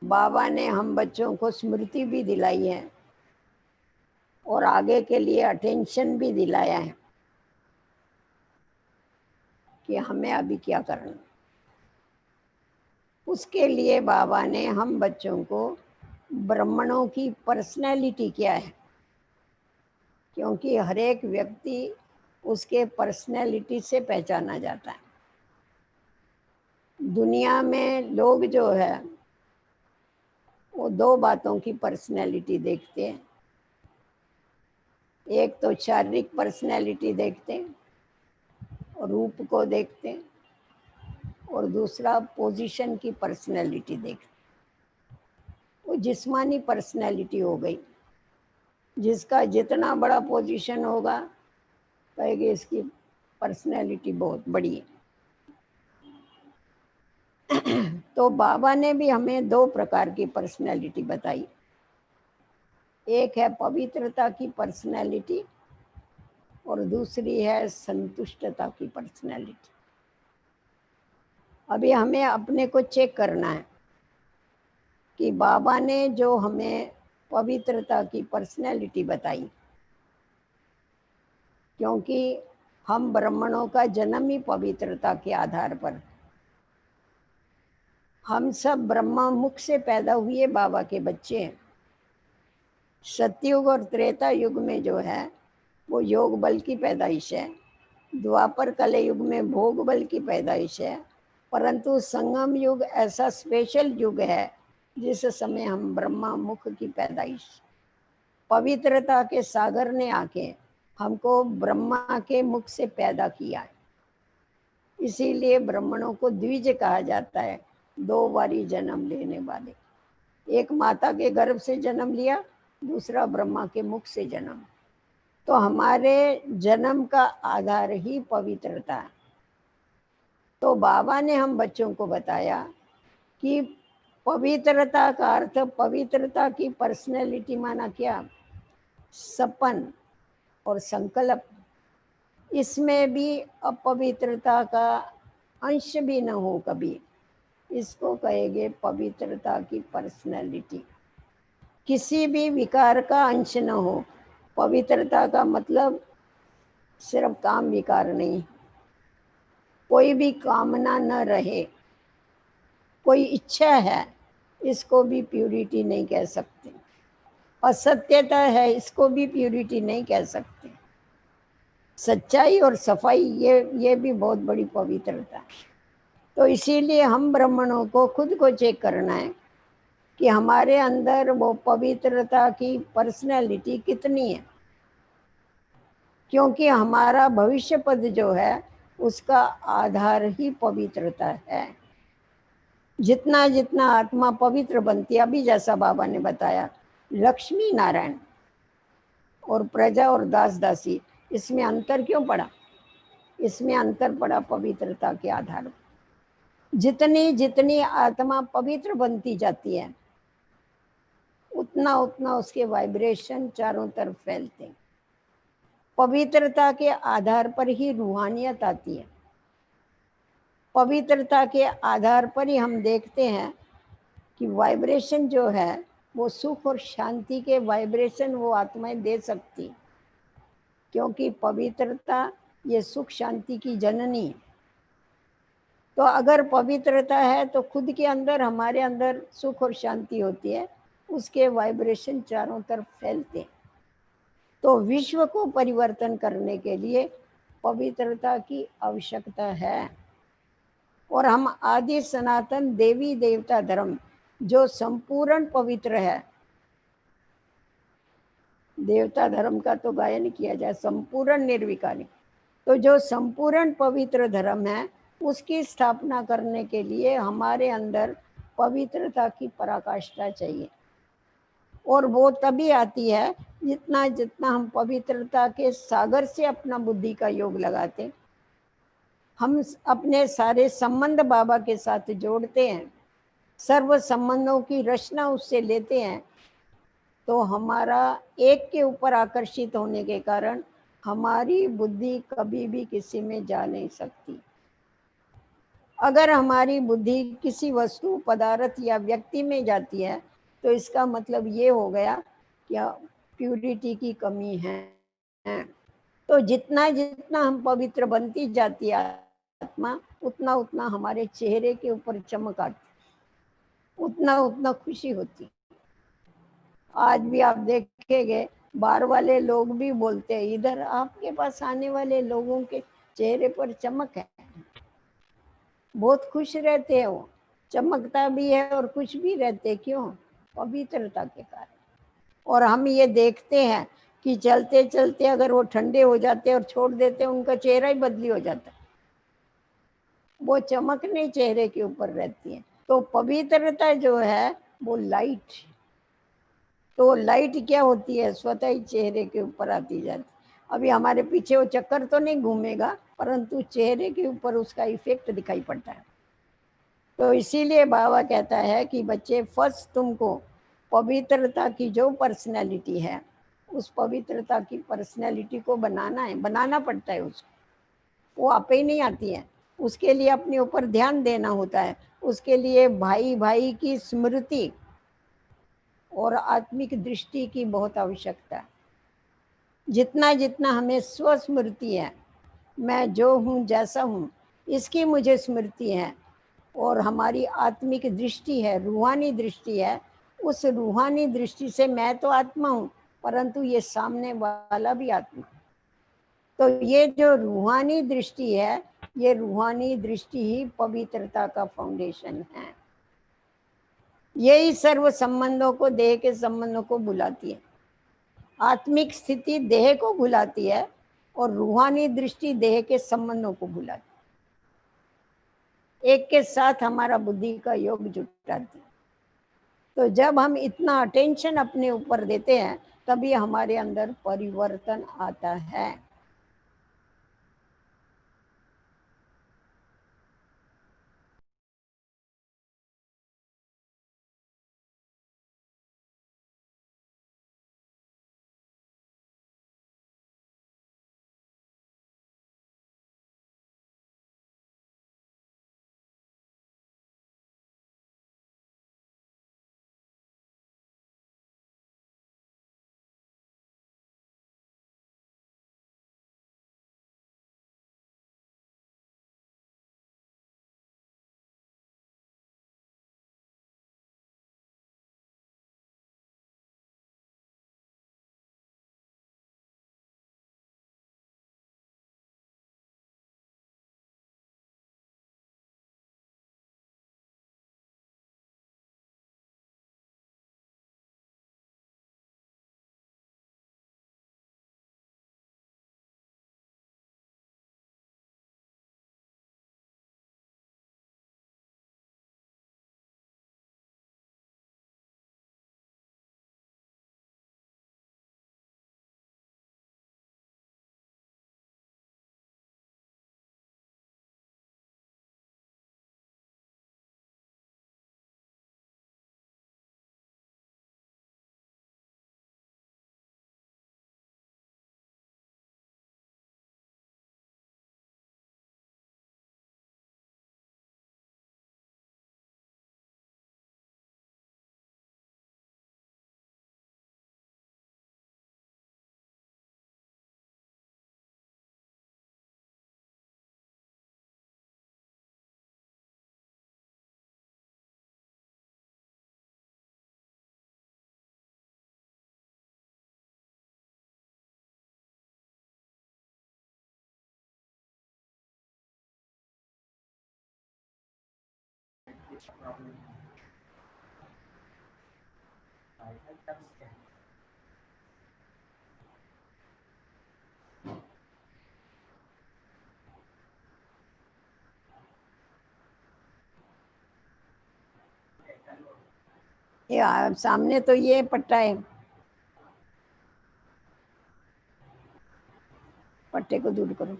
बाबा ने हम बच्चों को स्मृति भी दिलाई है और आगे के लिए अटेंशन भी दिलाया है कि हमें अभी क्या करना। उसके लिए बाबा ने हम बच्चों को ब्राह्मणों की पर्सनैलिटी क्या है, क्योंकि हर एक व्यक्ति उसके पर्सनैलिटी से पहचाना जाता है। दुनिया में लोग जो है वो दो बातों की पर्सनैलिटी देखते हैं। एक तो शारीरिक पर्सनैलिटी देखते हैं और रूप को देखते हैं, और दूसरा पोजीशन की पर्सनैलिटी देखते हैं। वो जिस्मानी पर्सनैलिटी हो गई। जिसका जितना बड़ा पोजीशन होगा कहेंगे इसकी पर्सनैलिटी बहुत बड़ी है। तो बाबा ने भी हमें दो प्रकार की पर्सनैलिटी बताई। एक है पवित्रता की पर्सनैलिटी और दूसरी है संतुष्टता की पर्सनैलिटी। अभी हमें अपने को चेक करना है कि बाबा ने जो हमें पवित्रता की पर्सनैलिटी बताई, क्योंकि हम ब्राह्मणों का जन्म ही पवित्रता के आधार पर। हम सब ब्रह्मा मुख से पैदा हुए बाबा के बच्चे हैं। सतयुग और त्रेता युग में जो है वो योग बल की पैदाइश है, द्वापर कले युग में भोग बल की पैदाइश है, परंतु संगम युग ऐसा स्पेशल युग है जिस समय हम ब्रह्मा मुख की पैदाइश। पवित्रता के सागर ने आके हमको ब्रह्मा के मुख से पैदा किया है। इसीलिए ब्राह्मणों को द्विज कहा जाता है, दो बारी जन्म लेने वाले। एक माता के गर्भ से जन्म लिया, दूसरा ब्रह्मा के मुख से जन्म। तो हमारे जन्म का आधार ही पवित्रता है। तो बाबा ने हम बच्चों को बताया कि पवित्रता का अर्थ, पवित्रता की पर्सनैलिटी माना क्या, सपन और संकल्प। इसमें भी अपवित्रता का अंश भी न हो कभी, इसको कहेंगे पवित्रता की पर्सनैलिटी। किसी भी विकार का अंश न हो। पवित्रता का मतलब सिर्फ काम विकार नहीं, कोई भी कामना न रहे, कोई इच्छा है, इसको भी प्यूरिटी नहीं कह सकते। असत्यता है, इसको भी प्यूरिटी नहीं कह सकते। सच्चाई और सफाई, ये भी बहुत बड़ी पवित्रता है। तो इसीलिए हम ब्राह्मणों को खुद को चेक करना है कि हमारे अंदर वो पवित्रता की पर्सनैलिटी कितनी है, क्योंकि हमारा भविष्य पद जो है उसका आधार ही पवित्रता है। जितना जितना आत्मा पवित्र बनती है, अभी जैसा बाबा ने बताया, लक्ष्मी नारायण और प्रजा और दास दासी, इसमें अंतर क्यों पड़ा? इसमें अंतर पड़ा पवित्रता के आधार पर। जितनी जितनी आत्मा पवित्र बनती जाती है, उतना उतना उसके वाइब्रेशन चारों तरफ फैलते हैं। पवित्रता के आधार पर ही रूहानियत आती है। पवित्रता के आधार पर ही हम देखते हैं कि वाइब्रेशन जो है वो सुख और शांति के वाइब्रेशन वो आत्माएं दे सकती, क्योंकि पवित्रता ये सुख शांति की जननी है। तो अगर पवित्रता है तो खुद के अंदर, हमारे अंदर सुख और शांति होती है, उसके वाइब्रेशन चारों तरफ फैलते हैं। तो विश्व को परिवर्तन करने के लिए पवित्रता की आवश्यकता है। और हम आदि सनातन देवी देवता धर्म जो संपूर्ण पवित्र है, देवता धर्म का तो गायन किया जाए, संपूर्ण निर्विकारी, तो जो संपूर्ण पवित्र धर्म है उसकी स्थापना करने के लिए हमारे अंदर पवित्रता की पराकाष्ठा चाहिए। और वो तभी आती है जितना जितना हम पवित्रता के सागर से अपना बुद्धि का योग लगाते, हम अपने सारे संबंध बाबा के साथ जोड़ते हैं, सर्व संबंधों की रचना उससे लेते हैं, तो हमारा एक के ऊपर आकर्षित होने के कारण हमारी बुद्धि कभी भी किसी में जा नहीं सकती। अगर हमारी बुद्धि किसी वस्तु, पदार्थ या व्यक्ति में जाती है तो इसका मतलब ये हो गया कि प्यूरिटी की कमी है। तो जितना जितना हम पवित्र बनती जाती है आत्मा, उतना उतना हमारे चेहरे के ऊपर चमक आती, उतना उतना खुशी होती। आज भी आप देखेंगे बाहर वाले लोग भी बोलते हैं, इधर आपके पास आने वाले लोगों के चेहरे पर चमक है, बहुत खुश रहते हैं, वो चमकता भी है और खुश भी रहते। क्यों? पवित्रता के कारण। और हम ये देखते हैं कि चलते चलते अगर वो ठंडे हो जाते हैं और छोड़ देते हैं, उनका चेहरा ही बदली हो जाता है, वो चमक नहीं चेहरे के ऊपर रहती है। तो पवित्रता जो है वो लाइट, तो लाइट क्या होती है, स्वतः ही चेहरे के ऊपर आती जाती। अभी हमारे पीछे वो चक्कर तो नहीं घूमेगा, परंतु चेहरे के ऊपर उसका इफेक्ट दिखाई पड़ता है। तो इसीलिए बाबा कहता है कि बच्चे, फर्स्ट तुमको पवित्रता की जो पर्सनैलिटी है, उस पवित्रता की पर्सनैलिटी को बनाना है, बनाना पड़ता है उसको, वो आप ही नहीं आती है। उसके लिए अपने ऊपर ध्यान देना होता है, उसके लिए भाई भाई की स्मृति और आत्मिक दृष्टि की बहुत आवश्यकता है। जितना जितना हमें स्वस्मृति है, मैं जो हूँ जैसा हूँ इसकी मुझे स्मृति है, और हमारी आत्मिक दृष्टि है, रूहानी दृष्टि है, उस रूहानी दृष्टि से मैं तो आत्मा हूँ, परंतु ये सामने वाला भी आत्मा। तो ये जो रूहानी दृष्टि है, ये रूहानी दृष्टि ही पवित्रता का फाउंडेशन है। यही सर्व संबंधों को, देह के संबंधों को बुलाती है। आत्मिक स्थिति देह को भुलाती है और रूहानी दृष्टि देह के संबंधों को भुलाती है, एक के साथ हमारा बुद्धि का योग जुटाती है। तो जब हम इतना अटेंशन अपने ऊपर देते हैं, तभी हमारे अंदर परिवर्तन आता है। सामने तो ये पट्टा है, पट्टे को दूर करो।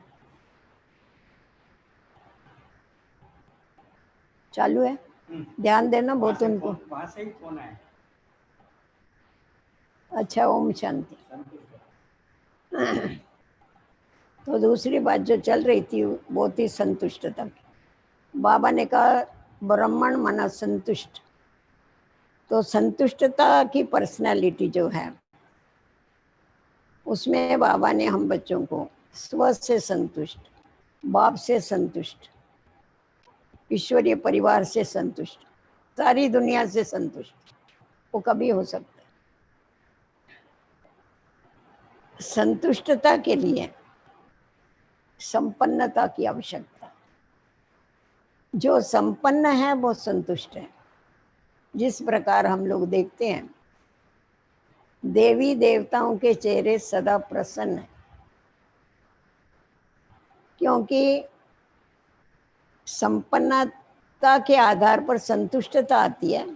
चालू है, ध्यान देना बहुत उनको। वहां से ही फोन आया। अच्छा, ओम शांति। तो दूसरी बात जो चल रही थी बहुत ही संतुष्टता की। बाबा ने कहा ब्राह्मण मना संतुष्ट। तो संतुष्टता की पर्सनालिटी जो है उसमें बाबा ने हम बच्चों को स्व से संतुष्ट, बाप से संतुष्ट, ईश्वरीय परिवार से संतुष्ट, सारी दुनिया से संतुष्ट वो कभी हो सकता है। संतुष्टता के लिए संपन्नता की आवश्यकता। जो संपन्न है वो संतुष्ट है। जिस प्रकार हम लोग देखते हैं देवी देवताओं के चेहरे सदा प्रसन्न है, क्योंकि संपन्नता के आधार पर संतुष्टता आती है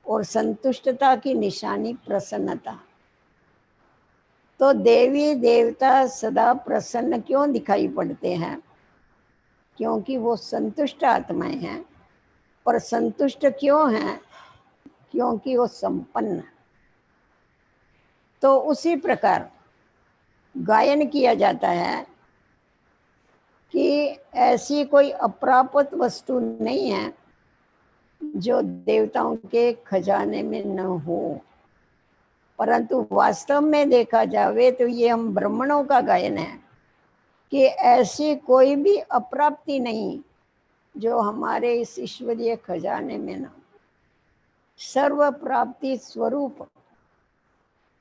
और संतुष्टता की निशानी प्रसन्नता। तो देवी देवता सदा प्रसन्न क्यों दिखाई पड़ते हैं? क्योंकि वो संतुष्ट आत्माएं हैं। पर संतुष्ट क्यों हैं? क्योंकि वो संपन्न। तो उसी प्रकार गायन किया जाता है कि ऐसी कोई अप्राप्त वस्तु नहीं है जो देवताओं के खजाने में न हो। परंतु वास्तव में देखा जावे तो ये हम ब्राह्मणों का गायन है कि ऐसी कोई भी अप्राप्ति नहीं जो हमारे इस ईश्वरीय खजाने में न। सर्व प्राप्ति स्वरूप।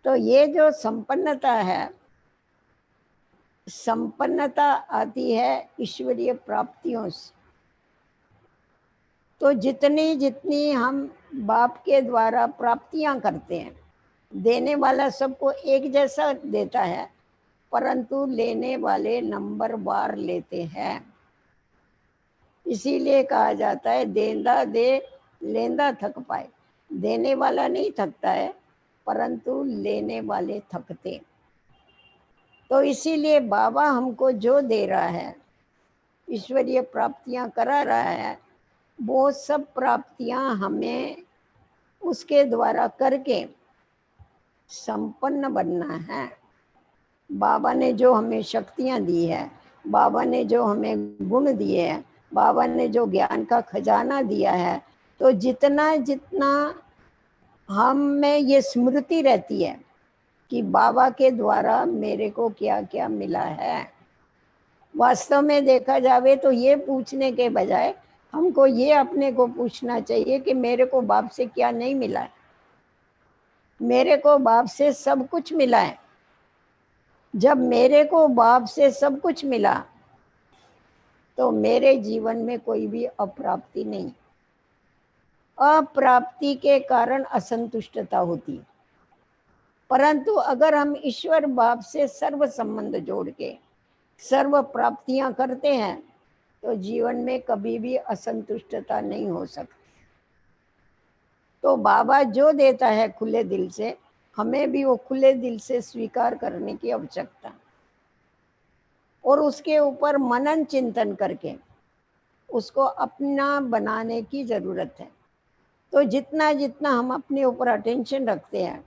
तो ये जो संपन्नता है, संपन्नता आती है ईश्वरीय प्राप्तियों से। तो जितनी जितनी हम बाप के द्वारा प्राप्तियां करते हैं, देने वाला सबको एक जैसा देता है, परंतु लेने वाले नंबर बार लेते हैं। इसीलिए कहा जाता है देंदा दे लेंदा थक पाए। देने वाला नहीं थकता है, परंतु लेने वाले थकते। तो इसीलिए बाबा हमको जो दे रहा है, ईश्वरीय प्राप्तियां करा रहा है, वो सब प्राप्तियां हमें उसके द्वारा करके संपन्न बनना है। बाबा ने जो हमें शक्तियां दी है, बाबा ने जो हमें गुण दिए हैं, बाबा ने जो ज्ञान का खजाना दिया है, तो जितना जितना हम में ये स्मृति रहती है कि बाबा के द्वारा मेरे को क्या क्या मिला है। वास्तव में देखा जावे तो ये पूछने के बजाय हमको ये अपने को पूछना चाहिए कि मेरे को बाप से क्या नहीं मिला है। मेरे को बाप से सब कुछ मिला है। जब मेरे को बाप से सब कुछ मिला तो मेरे जीवन में कोई भी अप्राप्ति नहीं। अप्राप्ति के कारण असंतुष्टता होती। परंतु अगर हम ईश्वर बाप से सर्व संबंध जोड़ के सर्व प्राप्तियां करते हैं तो जीवन में कभी भी असंतुष्टता नहीं हो सकती। तो बाबा जो देता है खुले दिल से, हमें भी वो खुले दिल से स्वीकार करने की आवश्यकता और उसके ऊपर मनन चिंतन करके उसको अपना बनाने की जरूरत है। तो जितना जितना हम अपने ऊपर अटेंशन रखते हैं,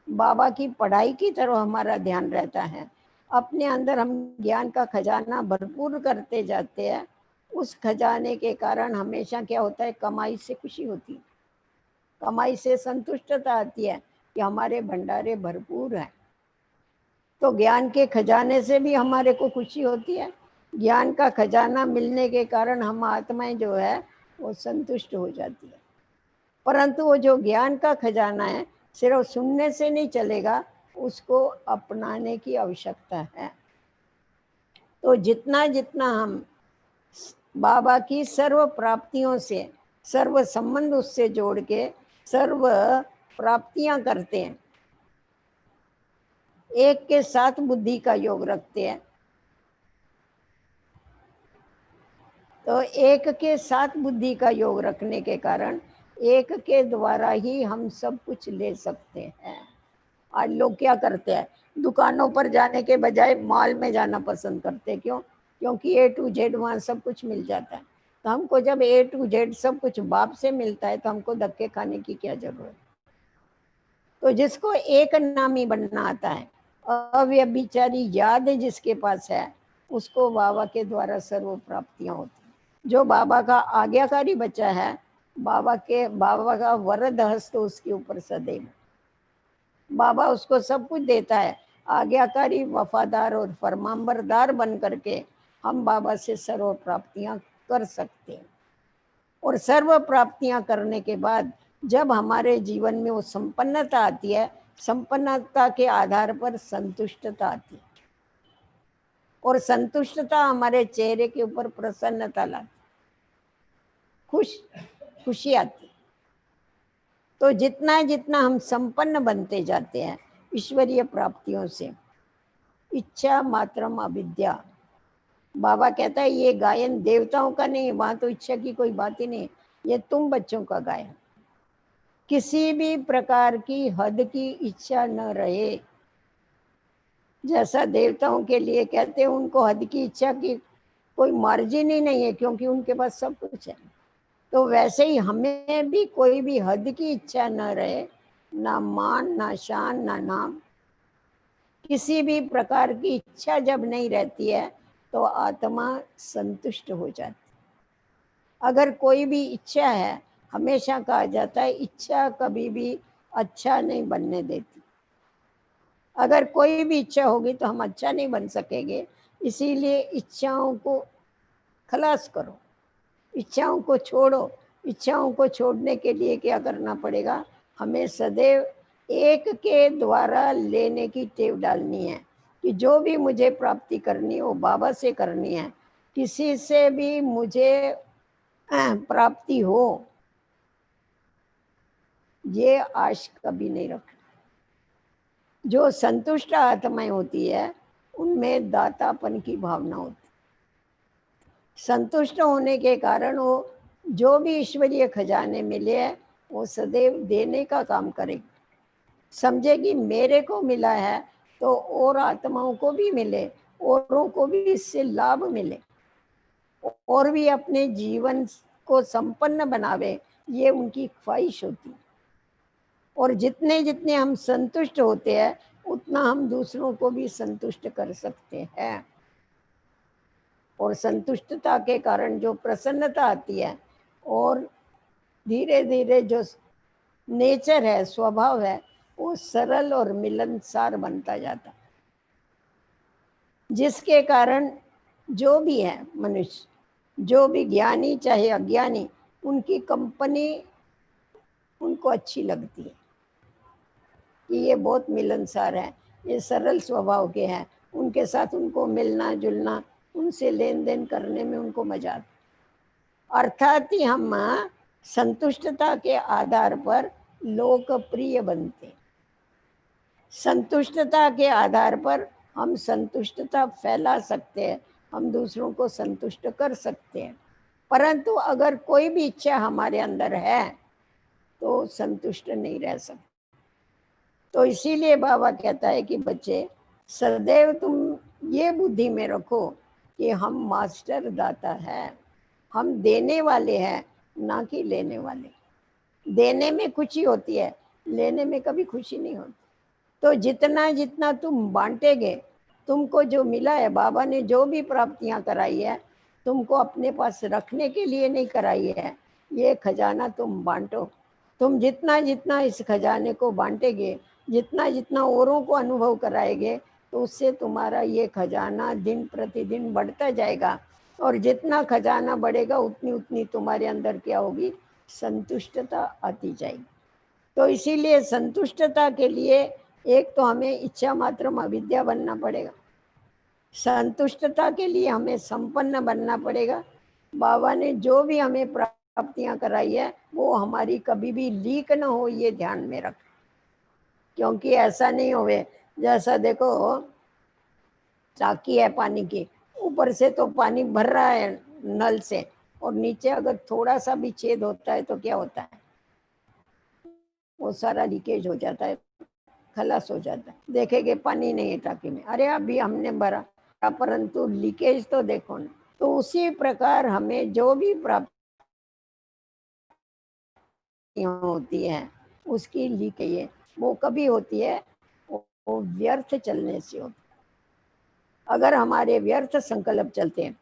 बाबा की पढ़ाई की तरफ हमारा ध्यान रहता है, अपने अंदर हम ज्ञान का खजाना भरपूर करते जाते हैं, उस खजाने के कारण हमेशा क्या होता है, कमाई से खुशी होती है, कमाई से संतुष्टता आती है कि हमारे भंडारे भरपूर हैं। तो ज्ञान के खजाने से भी हमारे को खुशी होती है। ज्ञान का खजाना मिलने के कारण हम आत्माएं जो है वो संतुष्ट हो जाती है। परंतु वो जो ज्ञान का खजाना है सिर्फ सुनने से नहीं चलेगा, उसको अपनाने की आवश्यकता है। तो जितना जितना हम बाबा की सर्व प्राप्तियों से सर्व संबंध उससे जोड़ के सर्व प्राप्तियां करते हैं। एक के साथ बुद्धि का योग रखते हैं। तो एक के साथ बुद्धि का योग रखने के कारण एक के द्वारा ही हम सब कुछ ले सकते हैं। आज लोग क्या करते हैं, दुकानों पर जाने के बजाय मॉल में जाना पसंद करते हैं। क्यों? क्योंकि A to Z वहाँ सब कुछ मिल जाता है। तो हमको जब A to Z सब कुछ बाप से मिलता है तो हमको धक्के खाने की क्या जरूरत। तो जिसको एक नामी बनना आता है, अव्यभिचारी याद जिसके पास है, उसको बाबा के द्वारा सर्व प्राप्तियां होती हैं। जो बाबा का आज्ञाकारी बच्चा है, बाबा का वरद हस्त उसके ऊपर सदैव। बाबा उसको सब कुछ देता है। आज्ञाकारी, वफादार और फरमाबरदार बन करके हम बाबा से सर्व प्राप्तियां कर सकते हैं। और सर्व प्राप्तियां करने के बाद जब हमारे जीवन में वो संपन्नता आती है, संपन्नता के आधार पर संतुष्टता आती है। और संतुष्टता हमारे चेहरे के ऊपर प्रसन्नता लाती, खुशी आती। तो जितना जितना हम संपन्न बनते जाते हैं ईश्वरीय प्राप्तियों से, इच्छा मात्रम अविद्या। बाबा कहता है ये गायन देवताओं का नहीं, वहां तो इच्छा की कोई बात ही नहीं, ये तुम बच्चों का गायन। किसी भी प्रकार की हद की इच्छा न रहे। जैसा देवताओं के लिए कहते हैं उनको हद की इच्छा की कोई मार्जिन ही नहीं है, क्योंकि उनके पास सब कुछ है। तो वैसे ही हमें भी कोई भी हद की इच्छा न रहे, ना मान, ना शान, ना नाम। किसी भी प्रकार की इच्छा जब नहीं रहती है तो आत्मा संतुष्ट हो जाती। अगर कोई भी इच्छा है, हमेशा कहा जाता है इच्छा कभी भी अच्छा नहीं बनने देती। अगर कोई भी इच्छा होगी तो हम अच्छा नहीं बन सकेंगे। इसीलिए इच्छाओं को खलास करो, इच्छाओं को छोड़ो। इच्छाओं को छोड़ने के लिए क्या करना पड़ेगा, हमें सदैव एक के द्वारा लेने की टेव डालनी है कि जो भी मुझे प्राप्ति करनी है वो बाबा से करनी है। किसी से भी मुझे प्राप्ति हो ये आश कभी नहीं रखना। जो संतुष्ट आत्माएं होती है उनमें दातापन की भावना होती। संतुष्ट होने के कारण वो जो भी ईश्वरीय खजाने मिले हैं वो सदैव देने का काम करेगी। समझेगी मेरे को मिला है तो और आत्माओं को भी मिले, औरों को भी इससे लाभ मिले, और भी अपने जीवन को संपन्न बनावे, ये उनकी ख्वाहिश होती है। और जितने जितने हम संतुष्ट होते हैं उतना हम दूसरों को भी संतुष्ट कर सकते हैं। और संतुष्टता के कारण जो प्रसन्नता आती है और धीरे धीरे जो नेचर है, स्वभाव है, वो सरल और मिलनसार बनता जाता, जिसके कारण जो भी है मनुष्य, जो भी ज्ञानी चाहे अज्ञानी, उनकी कंपनी उनको अच्छी लगती है कि ये बहुत मिलनसार है, ये सरल स्वभाव के हैं। उनके साथ उनको मिलना जुलना, उनसे लेन देन करने में उनको मजा आता। अर्थात ही हम संतुष्टता के आधार पर लोकप्रिय बनते। संतुष्टता के आधार पर हम संतुष्टता फैला सकते हैं, हम दूसरों को संतुष्ट कर सकते हैं। परंतु अगर कोई भी इच्छा हमारे अंदर है तो संतुष्ट नहीं रह सकते। तो इसीलिए बाबा कहता है कि बच्चे सदैव तुम ये बुद्धि में रखो कि हम मास्टर दाता है, हम देने वाले हैं, ना कि लेने वाले। देने में खुशी होती है, लेने में कभी खुशी नहीं होती। तो जितना जितना तुम बांटेगे, तुमको जो मिला है, बाबा ने जो भी प्राप्तियां कराई है तुमको अपने पास रखने के लिए नहीं कराई है। ये खजाना तुम बांटो। तुम जितना जितना इस खजाने को बांटेगे, जितना जितना औरों को अनुभव कराएंगे, तो उससे तुम्हारा ये खजाना दिन प्रतिदिन बढ़ता जाएगा। और जितना खजाना बढ़ेगा उतनी उतनी तुम्हारे अंदर क्या होगी, संतुष्टता आती जाएगी। तो इसीलिए संतुष्टता के लिए एक तो हमें इच्छा मात्रम अविद्या बनना पड़ेगा। संतुष्टता के लिए हमें संपन्न बनना पड़ेगा। बाबा ने जो भी हमें प्राप्तियां कराई है वो हमारी कभी भी लीक ना हो, ये ध्यान में रख। क्योंकि ऐसा नहीं होवे, जैसा देखो टाकी है पानी की, ऊपर से तो पानी भर रहा है नल से, और नीचे अगर थोड़ा सा भी छेद होता है तो क्या होता है, वो सारा लीकेज हो जाता है, खलास हो जाता है। देखेंगे पानी नहीं है टाकी में, अरे अभी हमने भरा, परंतु लीकेज तो देखो ना। तो उसी प्रकार हमें जो भी प्राप्तियां होती है उसकी लीकेज वो कभी होती है, वो व्यर्थ चलने से होती है। अगर हमारे व्यर्थ संकल्प चलते हैं,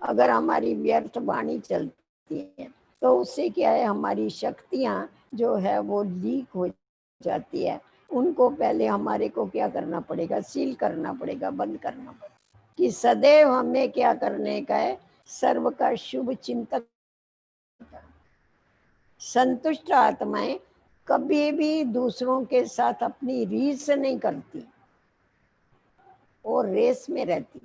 अगर हमारी व्यर्थ वाणी चलती है, तो उससे क्या है, हमारी शक्तियां जो है वो लीक हो जाती है। उनको पहले हमारे को क्या करना पड़ेगा, सील करना पड़ेगा, बंद करना पड़ेगा। कि सदैव हमें क्या करने का है, सर्व का शुभ चिंतक। संतुष्ट आत्माएं कभी भी दूसरों के साथ अपनी रीस नहीं करती और रेस में रहती।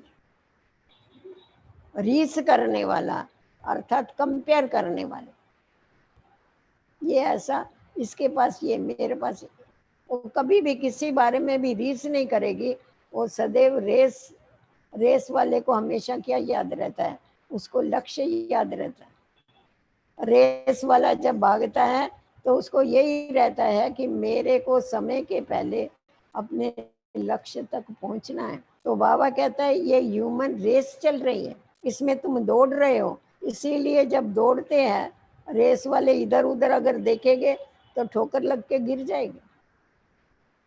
रीस करने वाला अर्थात कंपेयर करने वाले, ये ऐसा, इसके पास ये, मेरे पास, वो कभी भी किसी बारे में भी रीस नहीं करेगी। वो सदैव रेस वाले को हमेशा क्या याद रहता है, उसको लक्ष्य याद रहता है। रेस वाला जब भागता है तो उसको यही रहता है कि मेरे को समय के पहले अपने लक्ष्य तक पहुंचना है। तो बाबा कहता है ये ह्यूमन रेस चल रही है, इसमें तुम दौड़ रहे हो। इसीलिए जब दौड़ते हैं, रेस वाले इधर उधर अगर देखेंगे तो ठोकर लग के गिर जाएगी।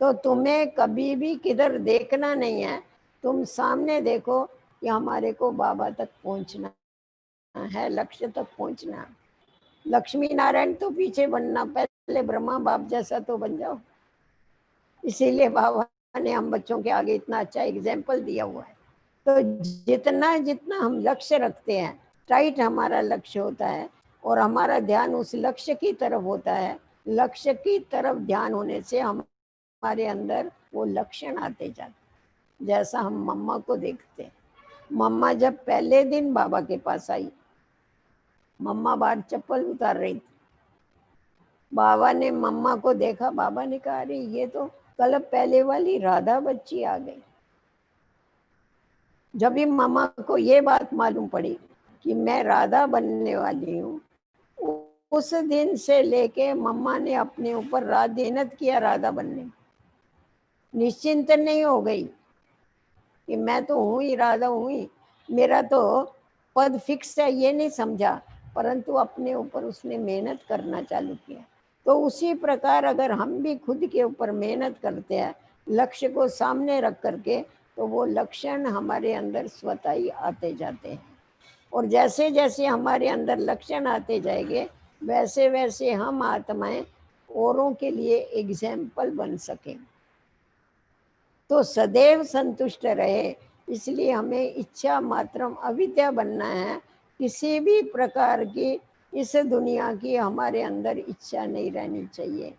तो तुम्हें कभी भी किधर देखना नहीं है, तुम सामने देखो कि हमारे को बाबा तक पहुंचना है, लक्ष्य तक पहुंचना है। लक्ष्मी नारायण तो पीछे बनना, पहले ब्रह्मा बाप जैसा तो बन जाओ। इसीलिए बाबा ने हम बच्चों के आगे इतना अच्छा एग्जाम्पल दिया हुआ है। तो जितना जितना हम लक्ष्य रखते हैं, टाइट हमारा लक्ष्य होता है और हमारा ध्यान उस लक्ष्य की तरफ होता है, लक्ष्य की तरफ ध्यान होने से हमारे अंदर वो लक्षण आते जाते। जैसा हम मम्मा को देखते हैं, मम्मा जब पहले दिन बाबा के पास आई, मम्मा बाहर चप्पल उतार रही थी, बाबा ने मम्मा को देखा, बाबा ने कहा अरे ये तो कल पहले वाली राधा बच्ची आ गई। जब भी मम्मा को ये बात मालूम पड़ी कि मैं राधा बनने वाली हूँ, उस दिन से लेके मम्मा ने अपने ऊपर रात मेहनत किया राधा बनने। निश्चिंत नहीं हो गई कि मैं तो हूँ ही, राधा हूँ ही, मेरा तो पद फिक्स है, ये नहीं समझा, परंतु अपने ऊपर उसने मेहनत करना चालू किया। तो उसी प्रकार अगर हम भी खुद के ऊपर मेहनत करते हैं, लक्ष्य को सामने रख करके, तो वो लक्षण हमारे अंदर स्वतः ही आते जाते हैं। और जैसे जैसे हमारे अंदर लक्षण आते जाएंगे, वैसे वैसे हम आत्माएं औरों के लिए एग्जाम्पल बन सकें। तो सदैव संतुष्ट रहे, इसलिए हमें इच्छा मात्रम अविद्या बनना है। किसी भी प्रकार की इस दुनिया की हमारे अंदर इच्छा नहीं रहनी चाहिए।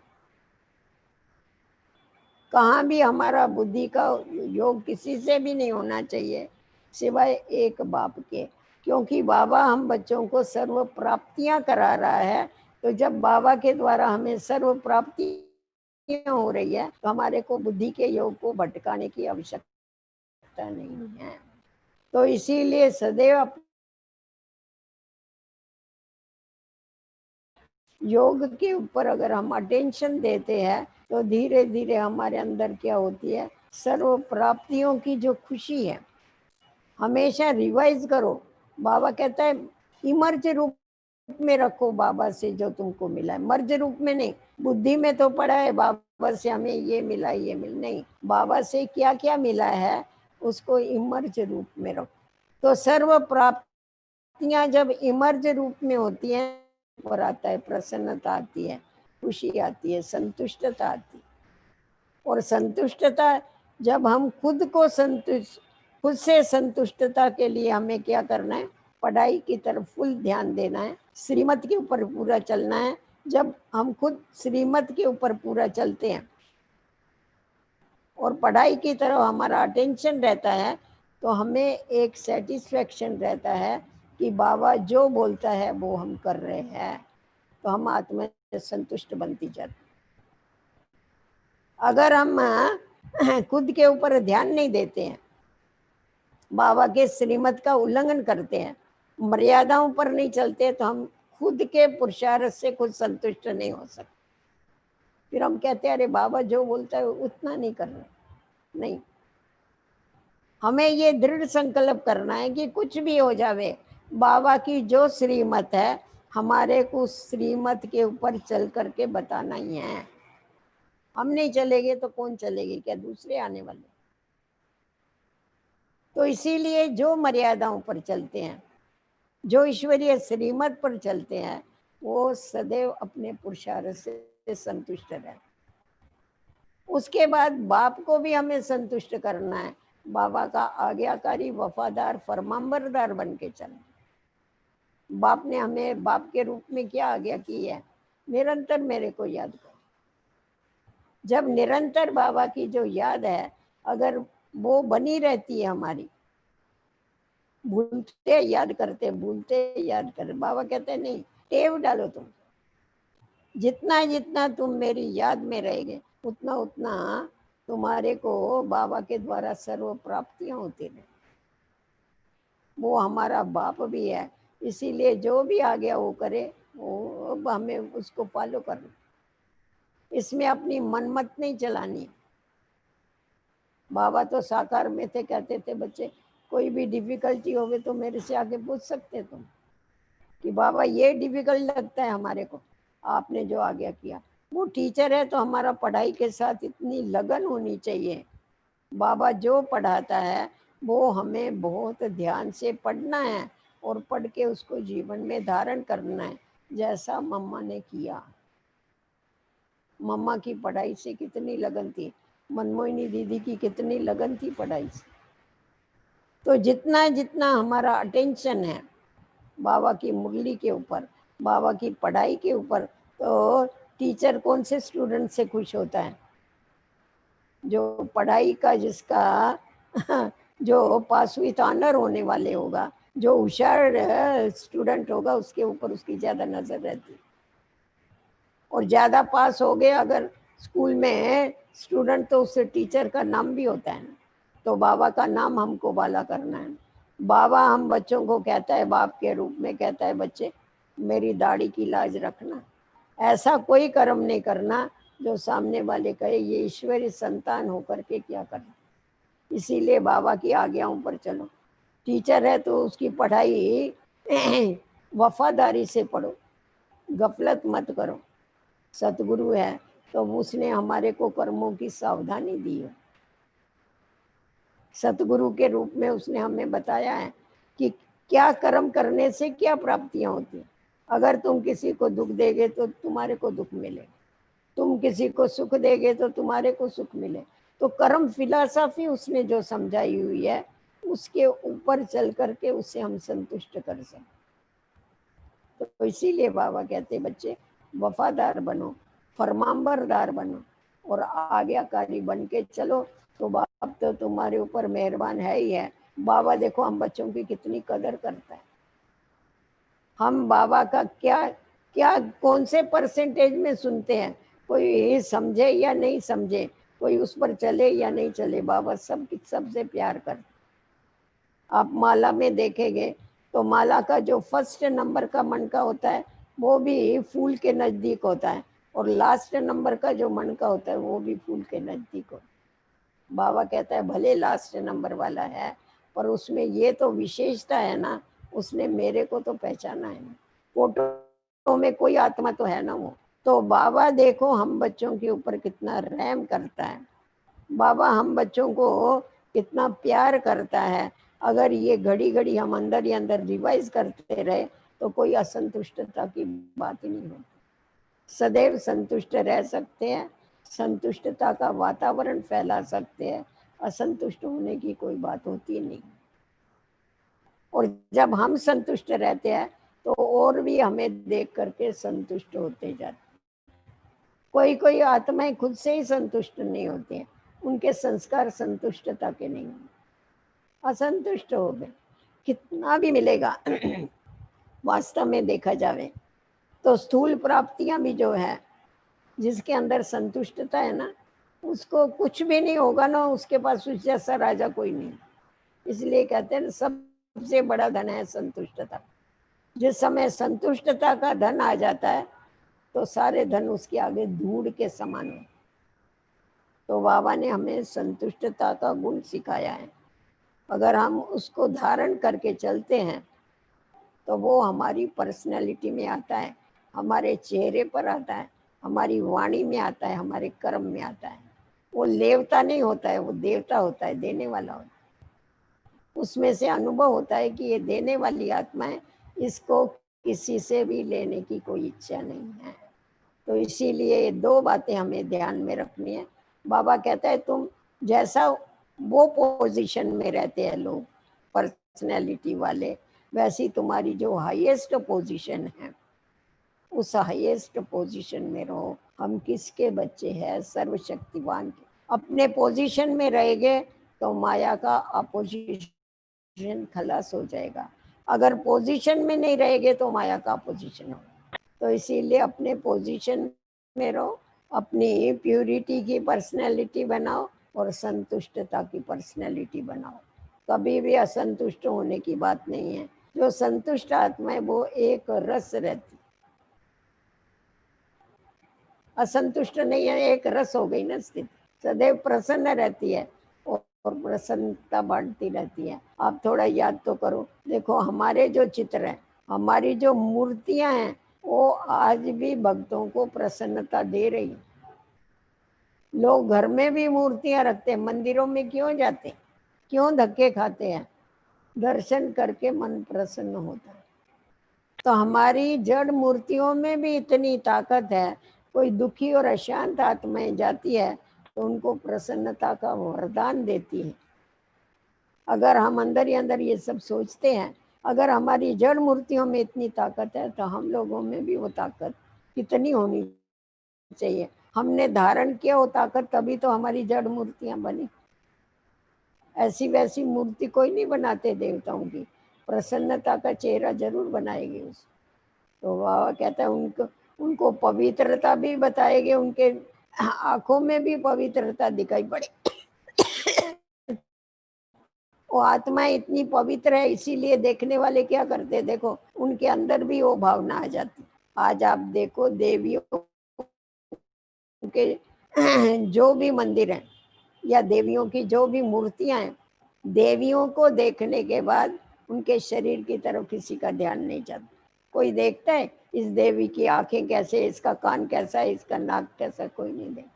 कहाँ भी हमारा बुद्धि का योग किसी से भी नहीं होना चाहिए सिवाय एक बाप के। क्योंकि बाबा हम बच्चों को सर्व प्राप्तियां करा रहा है, तो जब बाबा के द्वारा हमें सर्व प्राप्तियां हो रही है, तो हमारे को बुद्धि के योग को भटकाने की आवश्यकता नहीं है। तो इसीलिए सदैव योग के ऊपर अगर हम अटेंशन देते हैं, तो धीरे धीरे हमारे अंदर क्या होती है, सर्व प्राप्तियों की जो खुशी है। हमेशा रिवाइज करो, बाबा कहता है इमर्ज रूप में रखो बाबा से जो तुमको मिला है, मर्ज रूप में नहीं। बुद्धि में तो पड़ा है बाबा से हमें ये मिला ये मिला, नहीं, बाबा से क्या क्या मिला है उसको इमर्ज रूप में रखो। तो सर्व प्राप्तियां जब इमर्ज रूप में होती हैं, पर आता है प्रसन्नता आती है, खुशी आती है, संतुष्टता आती है। और संतुष्टता जब हम खुद से संतुष्टता के लिए हमें क्या करना है, पढ़ाई की तरफ फुल ध्यान देना है, श्रीमत के ऊपर पूरा चलना है। जब हम खुद श्रीमत के ऊपर पूरा चलते हैं और पढ़ाई की तरफ हमारा अटेंशन रहता है, तो हमें एक सेटिस्फेक्शन रहता है कि बाबा जो बोलता है वो हम कर रहे हैं, तो हम आत्मा से संतुष्ट बनती जाती। अगर हम खुद के ऊपर ध्यान नहीं देते हैं, बाबा के श्रीमत का उल्लंघन करते हैं, मर्यादाओं पर नहीं चलते, तो हम खुद के पुरुषार्थ से खुद संतुष्ट नहीं हो सकते। फिर हम कहते हैं अरे बाबा जो बोलता है उतना नहीं कर रहे। नहीं, हमें ये दृढ़ संकल्प करना है कि कुछ भी हो जावे, बाबा की जो श्रीमत है हमारे को उस श्रीमत के ऊपर चल करके बताना ही है। हम नहीं चलेंगे तो कौन चलेंगे, क्या दूसरे आने वाले? तो इसीलिए जो मर्यादाओं पर चलते हैं, जो ईश्वरीय श्रीमत पर चलते हैं, वो सदैव अपने पुरुषार्थ से संतुष्ट रहते। उसके बाद बाप को भी हमें संतुष्ट करना है, बाबा का आज्ञाकारी वफादार फरमाबरदार बन के चलना। बाप ने हमें बाप के रूप में क्या आज्ञा की है? निरंतर मेरे को याद करो। जब निरंतर बाबा की जो याद है अगर वो बनी रहती है हमारी, भूलते याद करते, भूलते याद करते, बाबा कहते हैं नहीं, टेव डालो तुम। जितना जितना तुम मेरी याद में रहेंगे उतना उतना तुम्हारे को बाबा के द्वारा सर्व प्राप्तियां होती रहे। वो हमारा बाप भी है, इसीलिए जो भी आ गया वो करे, वो हमें उसको फॉलो करना। इसमें अपनी मनमत नहीं चलानी। बाबा तो साकार में थे, कहते थे बच्चे कोई भी डिफिकल्टी होवे तो मेरे से आके पूछ सकते तुम, कि बाबा ये डिफिकल्ट लगता है हमारे को, आपने जो आज्ञा किया। वो टीचर है तो हमारा पढ़ाई के साथ इतनी लगन होनी चाहिए। बाबा जो पढ़ाता है वो हमें बहुत ध्यान से पढ़ना है और पढ़ के उसको जीवन में धारण करना है, जैसा मम्मा ने किया। मम्मा की पढ़ाई से कितनी लगन थी, मनमोहिनी दीदी की कितनी लगन थी पढ़ाई से। तो जितना जितना हमारा अटेंशन है बाबा की मुरली के ऊपर, बाबा की पढ़ाई के ऊपर, तो टीचर कौन से स्टूडेंट से खुश होता है? जो पढ़ाई का जिसका जो पास विथ ऑनर होने वाले होगा, जो होशियार स्टूडेंट होगा, उसके ऊपर उसकी ज़्यादा नज़र रहती है। और ज़्यादा पास हो गए अगर स्कूल में स्टूडेंट, तो उससे टीचर का नाम भी होता है ना। तो बाबा का नाम हमको वाला करना है। बाबा हम बच्चों को कहता है, बाप के रूप में कहता है, बच्चे मेरी दाढ़ी की लाज रखना। ऐसा कोई कर्म नहीं करना जो सामने वाले कहे ये ईश्वरी संतान होकर के क्या करना। इसीलिए बाबा की आज्ञाओं पर चलो। टीचर है तो उसकी पढ़ाई वफादारी से पढ़ो, गफलत मत करो। सतगुरु है तो उसने हमारे को कर्मों की सावधानी दी है। सतगुरु के रूप में उसने हमें बताया है कि क्या कर्म करने से क्या प्राप्तियां होती हैं। अगर तुम किसी को दुख देगे तो तुम्हारे को दुख मिले, तुम किसी को सुख देगे तो तुम्हारे को सुख मिले। तो कर्म फिलॉसफी उसने जो समझाई हुई है उसके ऊपर चल करके उसे हम संतुष्ट कर सकते। तो इसीलिए बाबा कहते बच्चे वफादार बनो, फरमाबरदार बनो और आज्ञाकारी बन के चलो, तो बाप तो तुम्हारे ऊपर मेहरबान है ही है। बाबा देखो हम बच्चों की कितनी कदर करता है। हम बाबा का क्या क्या कौन से परसेंटेज में सुनते हैं, कोई समझे या नहीं समझे, कोई उस पर चले या नहीं चले, बाबा सबसे प्यार कर। आप माला में देखेंगे तो माला का जो फर्स्ट नंबर का मन का होता है वो भी फूल के नज़दीक होता है, और लास्ट नंबर का जो मन का होता है वो भी फूल के नज़दीक होता है। बाबा कहता है भले लास्ट नंबर वाला है पर उसमें ये तो विशेषता है ना, उसने मेरे को तो पहचाना है ना, फोटो में कोई आत्मा तो है ना वो। तो बाबा देखो हम बच्चों के ऊपर कितना रहम करता है, बाबा हम बच्चों को कितना प्यार करता है। अगर ये घड़ी घड़ी हम अंदर ही अंदर रिवाइज करते रहे तो कोई असंतुष्टता की बात ही नहीं होती। सदैव संतुष्ट रह सकते हैं, संतुष्टता का वातावरण फैला सकते हैं, असंतुष्ट होने की कोई बात होती नहीं। और जब हम संतुष्ट रहते हैं तो और भी हमें देख करके संतुष्ट होते जाते। कोई कोई आत्माएं खुद से ही संतुष्ट नहीं होती हैं, उनके संस्कार संतुष्टता के नहीं होते, असंतुष्ट हो गए। कितना भी मिलेगा वास्तव में देखा जाए तो स्थूल प्राप्तियां भी जो है, जिसके अंदर संतुष्टता है ना, उसको कुछ भी नहीं होगा ना, उसके पास उस जैसा राजा कोई नहीं। इसलिए कहते हैं सबसे बड़ा धन है संतुष्टता। जिस समय संतुष्टता का धन आ जाता है तो सारे धन उसके आगे धूड़ के समान है। तो बाबा ने हमें संतुष्टता का गुण सिखाया है। अगर हम उसको धारण करके चलते हैं तो वो हमारी पर्सनैलिटी में आता है, हमारे चेहरे पर आता है, हमारी वाणी में आता है, हमारे कर्म में आता है। वो लेवता नहीं होता है, वो देवता होता है, देने वाला होता है। उसमें से अनुभव होता है कि ये देने वाली आत्मा है, इसको किसी से भी लेने की कोई इच्छा नहीं है। तो इसीलिए ये दो बातें हमें ध्यान में रखनी है। बाबा कहता है तुम जैसा वो पोजीशन में रहते हैं लोग पर्सनैलिटी वाले, वैसी तुम्हारी जो हाईएस्ट पोजीशन है उस हाईएस्ट पोजीशन में रहो। हम किसके बच्चे हैं? सर्वशक्तिवान के। अपने पोजीशन में रहेंगे तो माया का अपोजिशन खलास हो जाएगा। अगर पोजीशन में नहीं रहेंगे तो माया का अपोजिशन होगा। तो इसीलिए अपने पोजीशन में रहो, अपनी प्यूरिटी की पर्सनैलिटी बनाओ और संतुष्टता की पर्सनैलिटी बनाओ। कभी भी असंतुष्ट होने की बात नहीं है। जो संतुष्ट आत्मा है वो एक रस रहती, असंतुष्ट नहीं है, एक रस हो गई ना स्थिति। सदैव प्रसन्न रहती है और प्रसन्नता बांटती रहती है। आप थोड़ा याद तो करो, देखो हमारे जो चित्र हैं, हमारी जो मूर्तियां हैं, वो आज भी भक्तों को प्रसन्नता दे रही। लोग घर में भी मूर्तियां रखते हैं, मंदिरों में क्यों जाते, क्यों धक्के खाते हैं? दर्शन करके मन प्रसन्न होता है। तो हमारी जड़ मूर्तियों में भी इतनी ताकत है। कोई दुखी और अशांत आत्माएं जाती है तो उनको प्रसन्नता का वरदान देती है। अगर हम अंदर ही अंदर ये सब सोचते हैं, अगर हमारी जड़ मूर्तियों में इतनी ताकत है तो हम लोगों में भी वो ताकत कितनी होनी चाहिए। हमने धारण किया वो ताकत, तभी तो हमारी जड़ मूर्तियां बनी। ऐसी वैसी मूर्ति कोई नहीं बनाते देवताओं की, प्रसन्नता का चेहरा जरूर बनाएगी उस। तो बाबा कहता है उनको पवित्रता भी बताएंगे, उनके आंखों में भी पवित्रता दिखाई पड़े। वो आत्मा इतनी पवित्र है, इसीलिए देखने वाले क्या करते, देखो उनके अंदर भी वो भावना आ जाती। आज आप देखो देवियों के जो भी मंदिर हैं या देवियों की जो भी मूर्तियां हैं, देवियों को देखने के बाद उनके शरीर की तरफ किसी का ध्यान नहीं जाता। कोई देखता है इस देवी की आंखें कैसे, इसका कान कैसा है, इसका नाक कैसा, कोई नहीं देखता।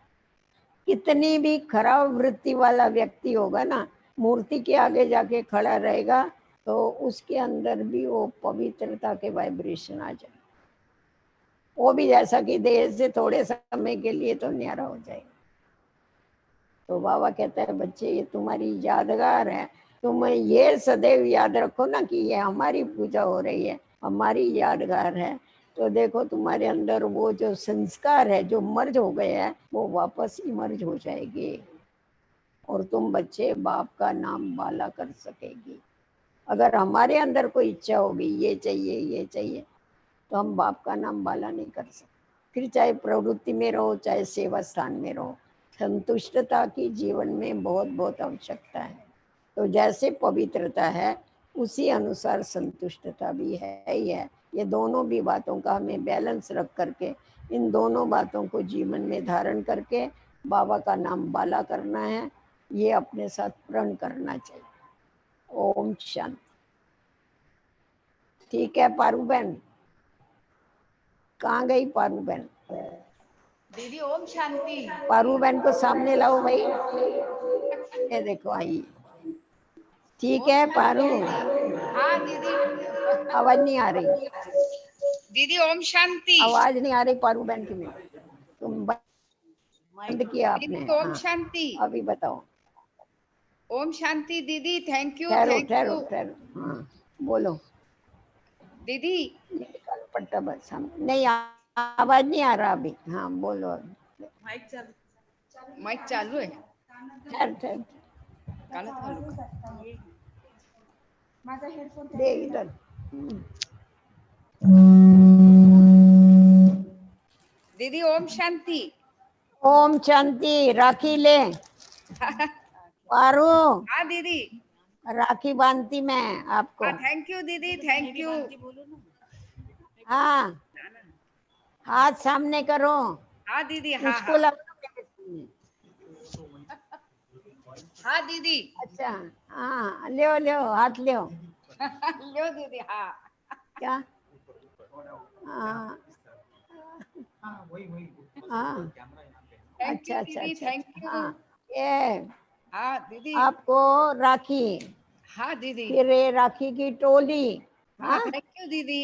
कितनी भी खराब वृत्ति वाला व्यक्ति होगा ना, मूर्ति के आगे जाके खड़ा रहेगा तो उसके अंदर भी वो पवित्रता के वाइब्रेशन आ जाए। वो भी जैसा कि देह से थोड़े समय के लिए तो न्यारा हो जाएगा। तो बाबा कहता है बच्चे ये तुम्हारी यादगार है, तुम ये सदैव याद रखो ना कि ये हमारी पूजा हो रही है, हमारी यादगार है। तो देखो तुम्हारे अंदर वो जो संस्कार है जो मर्ज हो गए हैं वो वापस इमर्ज हो जाएगी और तुम बच्चे बाप का नाम बाला कर सकेगी। अगर हमारे अंदर कोई इच्छा होगी ये चाहिए ये चाहिए तो हम बाप का नाम बाला नहीं कर सकते। फिर चाहे प्रवृत्ति में रहो चाहे सेवा स्थान में रहो, संतुष्टता की जीवन में बहुत बहुत आवश्यकता है। तो जैसे पवित्रता है उसी अनुसार संतुष्टता भी है ही है। ये दोनों भी बातों का हमें बैलेंस रख करके, इन दोनों बातों को जीवन में धारण करके बाबा का नाम बाला करना है, ये अपने साथ प्रण करना चाहिए। ओम शांति। ठीक है पारू बहन, कहाँ गई पारू बहन? दीदी ओम शांति। पारू बहन को सामने लाओ भाई, ये देखो आई। ठीक है पारू, हाँ दीदी। आवाज नहीं आ रही, दीदी ओम शांति। आवाज नहीं आ रही पारू बहन की। तुम बंद किया आपने? दीदी ओम हाँ, शांति। अभी बताओ। ओम शांति दीदी, थैंक यू ठहरो थैंक ठहरो यू। ठहरो, हाँ बोलो। दीदी निकालो पट्टा बस, हम नहीं आवाज नहीं आ रहा अभी। हाँ बोलो। माइक चालू है? ठहर ठहर। काला चालू। माझा हेडफोन दे इधर। दीदी ओम शांति। ओम शांति। राखी ले पारू, हाँ दीदी। राखी बांधती मैं आपको। हाँ थैंक यू दीदी, थैंक यू। हाँ, हाथ सामने करो। हाँ दीदी, हाँ उसको हाँ। लगा मेरे सामने। हाँ दीदी। अच्छा, हाँ ले ले हाथ ले। लो दीदी, हाँ। क्या? हाँ हाँ, थैंक अच्छा यू अच्छा दीदी, अच्छा थैंक अच्छा, यू। हाँ ये हाँ दीदी। आपको राखी, हाँ दीदी। फिर ये राखी की टोली। हाँ हाँ, थैंक यू दीदी।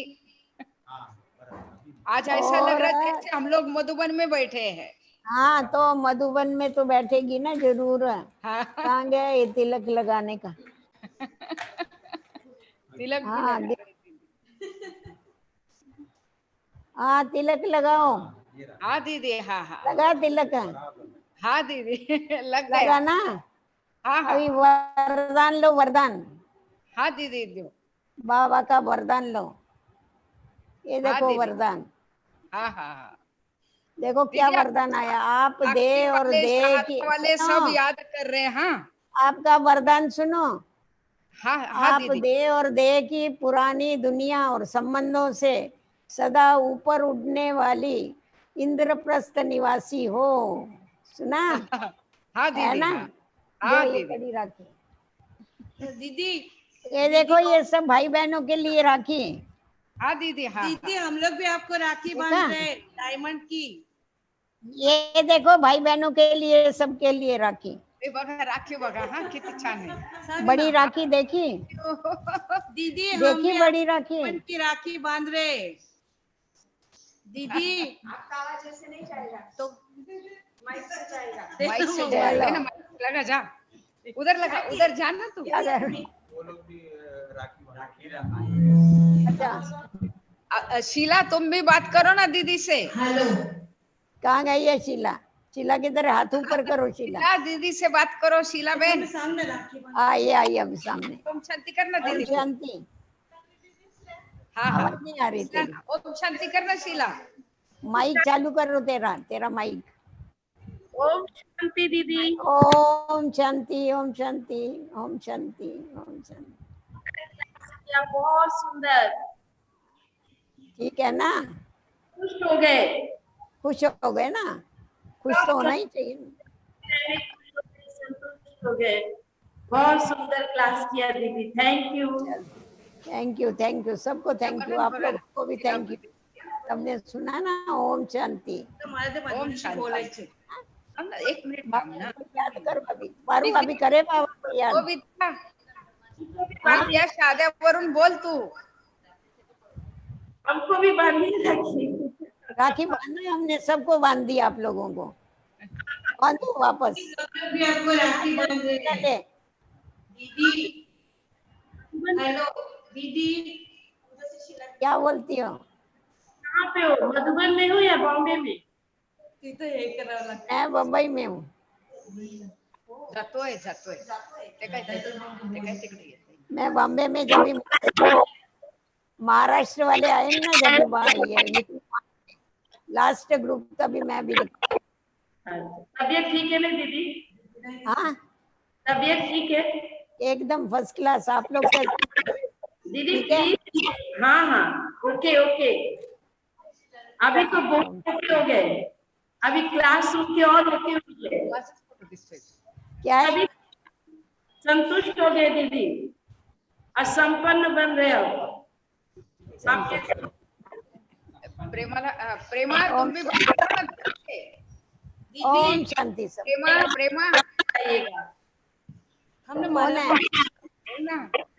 आज ऐसा लग और रहा है जैसे हम लोग मधुबन में बैठे हैं। हाँ तो मधुबन में तो बैठेगी ना जरूर। हाँ। कहाँ गया ये तिलक लगाने का? तिलक भी हाँ लगा रही थी। हाँ तिलक लगाओ। हाँ दीदी, हाँ हाँ। लगा तिलक? हाँ दीदी। लग गया। लगा ना? हाँ हाँ। अभी वरदान लो, वरदान। हाँ दीदी दो। बाबा का वरदान लो। ये हाँ देखो दीदी। वरदान। हाँ हाँ हाँ। देखो क्या दीदी वरदान आया। आप दे साक्षी और वाले, दे की सहारा वाले सुनो, सब याद कर रहे हैं। हाँ आपका वरदान सुनो। हाँ हाँ आप दीदी। दे और दे की पुरानी दुनिया और संबंधों से सदा ऊपर उड़ने वाली इंद्रप्रस्थ निवासी हो। सुना? हाँ है दीदी, ना? हाँ। दो हाँ ये दीदी। कड़ी राखी। दीदी ये देखो ये सब भाई बहनों के लिए राखी। हाँ दीदी, हाँ दीदी हाँ। हम लोग भी आपको राखी देखा? बांध रहे हैं, डायमंड की। ये देखो भाई बहनों के लिए, सबके लिए राखी। हे बघा राखी बघा, हाँ किती छान आहे। सब बड़ी ना। राखी देखी? दीदी हम देखी भी बड़ी राखी? डायमंड की राखी बांध रहे हैं। दीदी आपका आवाज ऐसे नहीं जाएगा, तो माइक से जाएगा। देखो माइक से मोबाइल। जाएगा चलो ना, माइक लगा जा। उधर लगा, उधर जा ना तू। क्या कर? अच्छा, शीला तुम भी बात करो ना दीदी से। कहाँ गई है शीला? शीला किधर है? हाथ ऊपर करो शीला। शीला दीदी से बात करो, शीला बहन। सामने राखी बांध। आइए आइए अभी सामने। ओम शांति करना ओम दीदी को। शांति। हाँ हाँ। आवाज नहीं आ रही तेरी। ओम शांति करना शीला। माइक चालू करो तेरा, तेरा माइक। ओम शांति दीदी। ओम शांति, ओम शांति, ओम शांति, ओम शांति। या बहुत सुंदर, ठीक है ना? खुश हो गए। खुश हो गए ना? खुश तो होना ही चाहिए ना। संतुष्ट हो गए। बहुत सुंदर क्लास किया दीदी, थैंक यू। थैंक यू सबको, थैंक यू। आप लोगों को भी थैंक यू। सबने सुना ना? ओम शांति। ओम शांति। हम ना 1 मिनिट थांब बाबा ना। को याद करो अभी। पारू अभी करे बाबा को याद। ओ विद्या, हाँ? या शाद्यावरून बोल तू। हमको भी बांधनी राखी। राखी बांधना, हमने सबको बांध दिया आप लोगों को। बांधो वापस। भी आपको राखी बांध रहे हैं। ले। दीदी हेलो दीदी, क्या बोलती हो? कहाँ पे हो? मधुबन में हो या बॉम्बे में? मैं बम्बई में हूँ। जातोय ते काय तिकडे येते। मैं बॉम्बे में जब भी महाराष्ट्र वाले आए ना, जब भी ये लास्ट ग्रुप तभी मैं भी लिखा। तबीयत ठीक है ना दीदी? हाँ तबीयत ठीक है एकदम फर्स्ट क्लास। आप लोग कैसे? दीदी? ठीक है? प्लीज हाँ हाँ, ओके ओके। अभी तो बहुत ओके हो गए। अभी क्लास सुन के और ओके हो गए। क्या है? अभी संतुष्ट हो गए दीदी, असंपन्न बन रहे हो आपके। प्रेमा तुम भी बात करो ना दीदी। ओम शांति सब। प्रेमा आइएगा। हमने कौन है?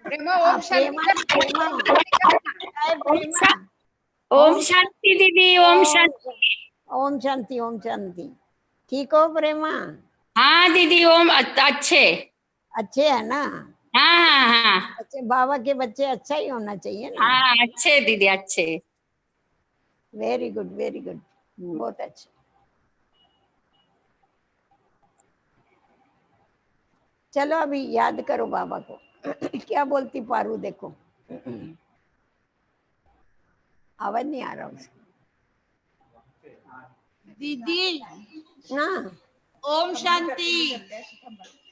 प्रेमा हाँ, ओम शांति प्रेमा कर। प्रेमा क्या है? प्रेमा ओम शांति दीदी, ओम शांति। ओम शांति, ओम शांति। ठीक हो प्रेमा? हाँ दीदी, ओम अच्छे। अच्छे है ना? हाँ हाँ हाँ अच्छे बाबा के बच्चे, अच्छा ही होना चाहिए ना। हाँ, अच्छे दीदी, अच्छे। वेरी गुड, वेरी गुड, बहुत अच्छा। चलो अभी याद करो बाबा को। क्या बोलती पारू देखो, आवाज नहीं आ रहा उसका दीदी ना। ओम शांति।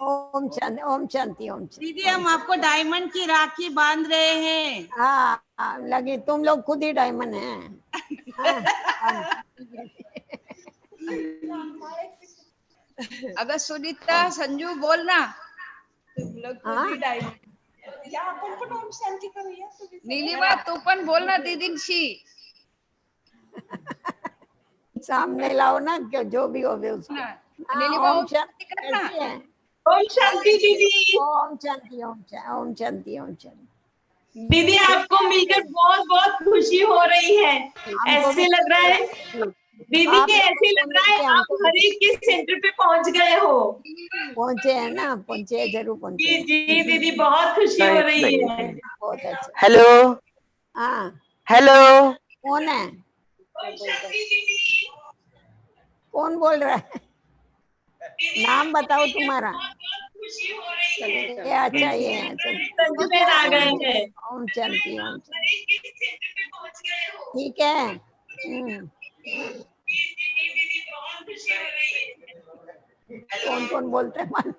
ओम शांति, ओम शांति, ओम शांति। दीदी हम आपको डायमंड की राखी बांध रहे हैं। हाँ लगे, तुम लोग खुद ही डायमंड हैं। हाँ, अगर सुनीता संजू बोलना, तुम लोग खुद हाँ? ही डायमंड। नीलिमा तू पण बोलना दीदींशी। सामने लाओ ना, क्यों जो भी हो उसको। नीलिमा ओम ओम शांति शांति करना। कैसी है? ओम शांति दीदी। ओम शांति, ओम शांति, ओम शांति, ओम शांति। दीदी आपको मिलकर बहुत बहुत खुशी हो रही है। ऐसे लग रहा है दीदी, आप ऐसे लग रहा है आप हर एक के सेंटर पे पहुंच गए हो। पहुंचे हैं ना, पहुंचे हैं, जरूर पहुंचे जी हैं। जी दीदी, बहुत खुशी हो रही है। बहुत अच्छा। हेलो हाँ हेलो, कौन है? ओम शांति दीदी। कौन बोल रहा है? नाम बताओ तुम्हारा। खुशी हो रही है। ये अच्छा, ये है, चलो। संजू बहन आ गए हैं। ओम शांति, ओम शांति। हर एक के सेंटर पे पहुंच गए हो। ठीक है। दीदी बहुत खुशी हो रही है। कौन कौन बोलते हैं मालूम?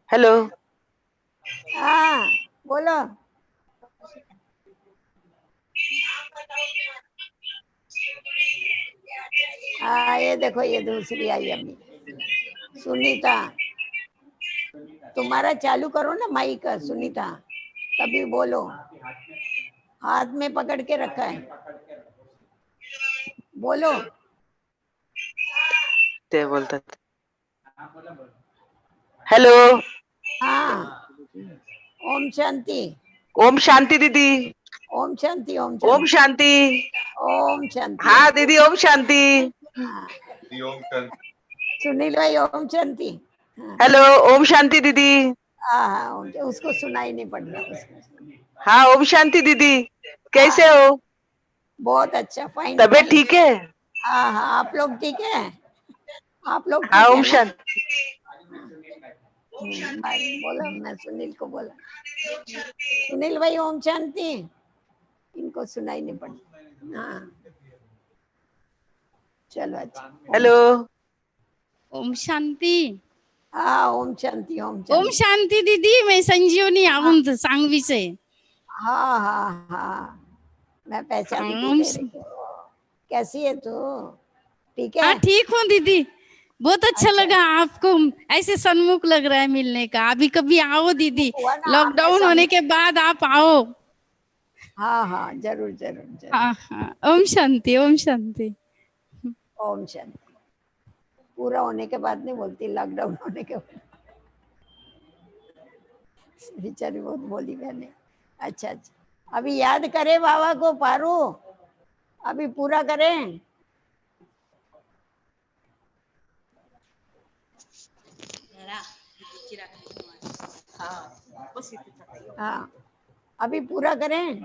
हेलो। हाँ बोलो। हाँ ये देखो, ये दूसरी आई अभी, सुनीता। तुम्हारा चालू करो ना माइक, सुनीता, तभी बोलो। हाथ में पकड़ के रखा है, बोलो। ते बोलतात। हेलो। हाँ ओम शांति। ओम शांति दीदी। ओम शांति, ओम ओम शांति, शांति। ओम शांति। हाँ दीदी, ओम शांति। हाँ। सुनील भाई ओम शांति। हाँ हेलो, ओम शांति दीदी। हाँ, उसको सुनाई नहीं पड़ रहा उसको। हाँ ओम शांति दीदी, कैसे हो? बहुत अच्छा, फाइन। तबीयत ठीक है? हाँ हाँ, आप लोग ठीक है? आप लोग हाँ ठीक है ओम ना? शांति। भाई बोला, मैं सुनील को बोला। सुनील भाई ओम शांति, इनको सुनाई नहीं पड़ी। हाँ चलो अच्छा। हेलो। ओम शांति। हाँ ओम शांति, ओम ओम शांति। शांति दीदी, मैं संजीवनी आउंद सांगवी से। हाँ हाँ हाँ, मैं पहचानी ओम तेरे को। कैसी है तू? ठीक है? हाँ ठीक हूँ दीदी, बहुत अच्छा अच्छा। लगा आपको, ऐसे सन्मुख लग रहा है मिलने का। अभी कभी आओ दीदी, हुआ ना, लॉकडाउन आपने होने के बाद आप आओ। हाँ हाँ जरूर जरूर जरूर। हाँ हाँ, ओम शांति, ओम शांति। ओम शांति। पूरा होने के बाद नहीं बोलती, लॉकडाउन होने के बाद। बेचारी बहुत बोली मैंने। अच्छा अच्छा, अभी याद करे बाबा को पारू, अभी पूरा करें। हाँ अभी पूरा करें।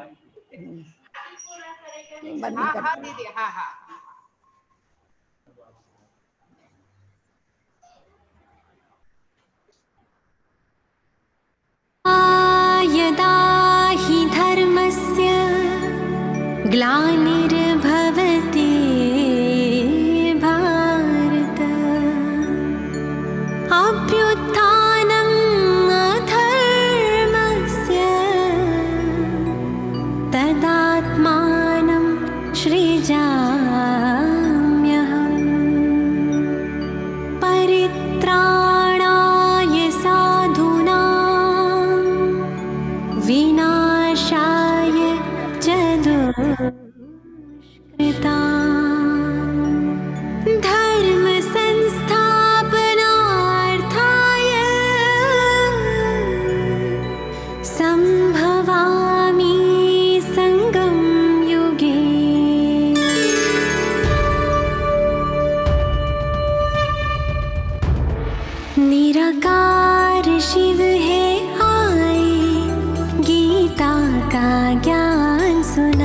बंद हाँ कर। हाँ दीदी, हाँ हाँ। यदा हि धर्मस्य ग्लानिर्भवति भारत, अभ्युत्थानम् अधर्मस्य तदात्मानं सृजाम्यहम्। परित्राणाय साधूनां विनाशाय च दुष्कृताम्। धर्म संस्थापनार्थाय संभवामि संगम युगे। निराकार शिव है आए, गीता का ज्ञान सुन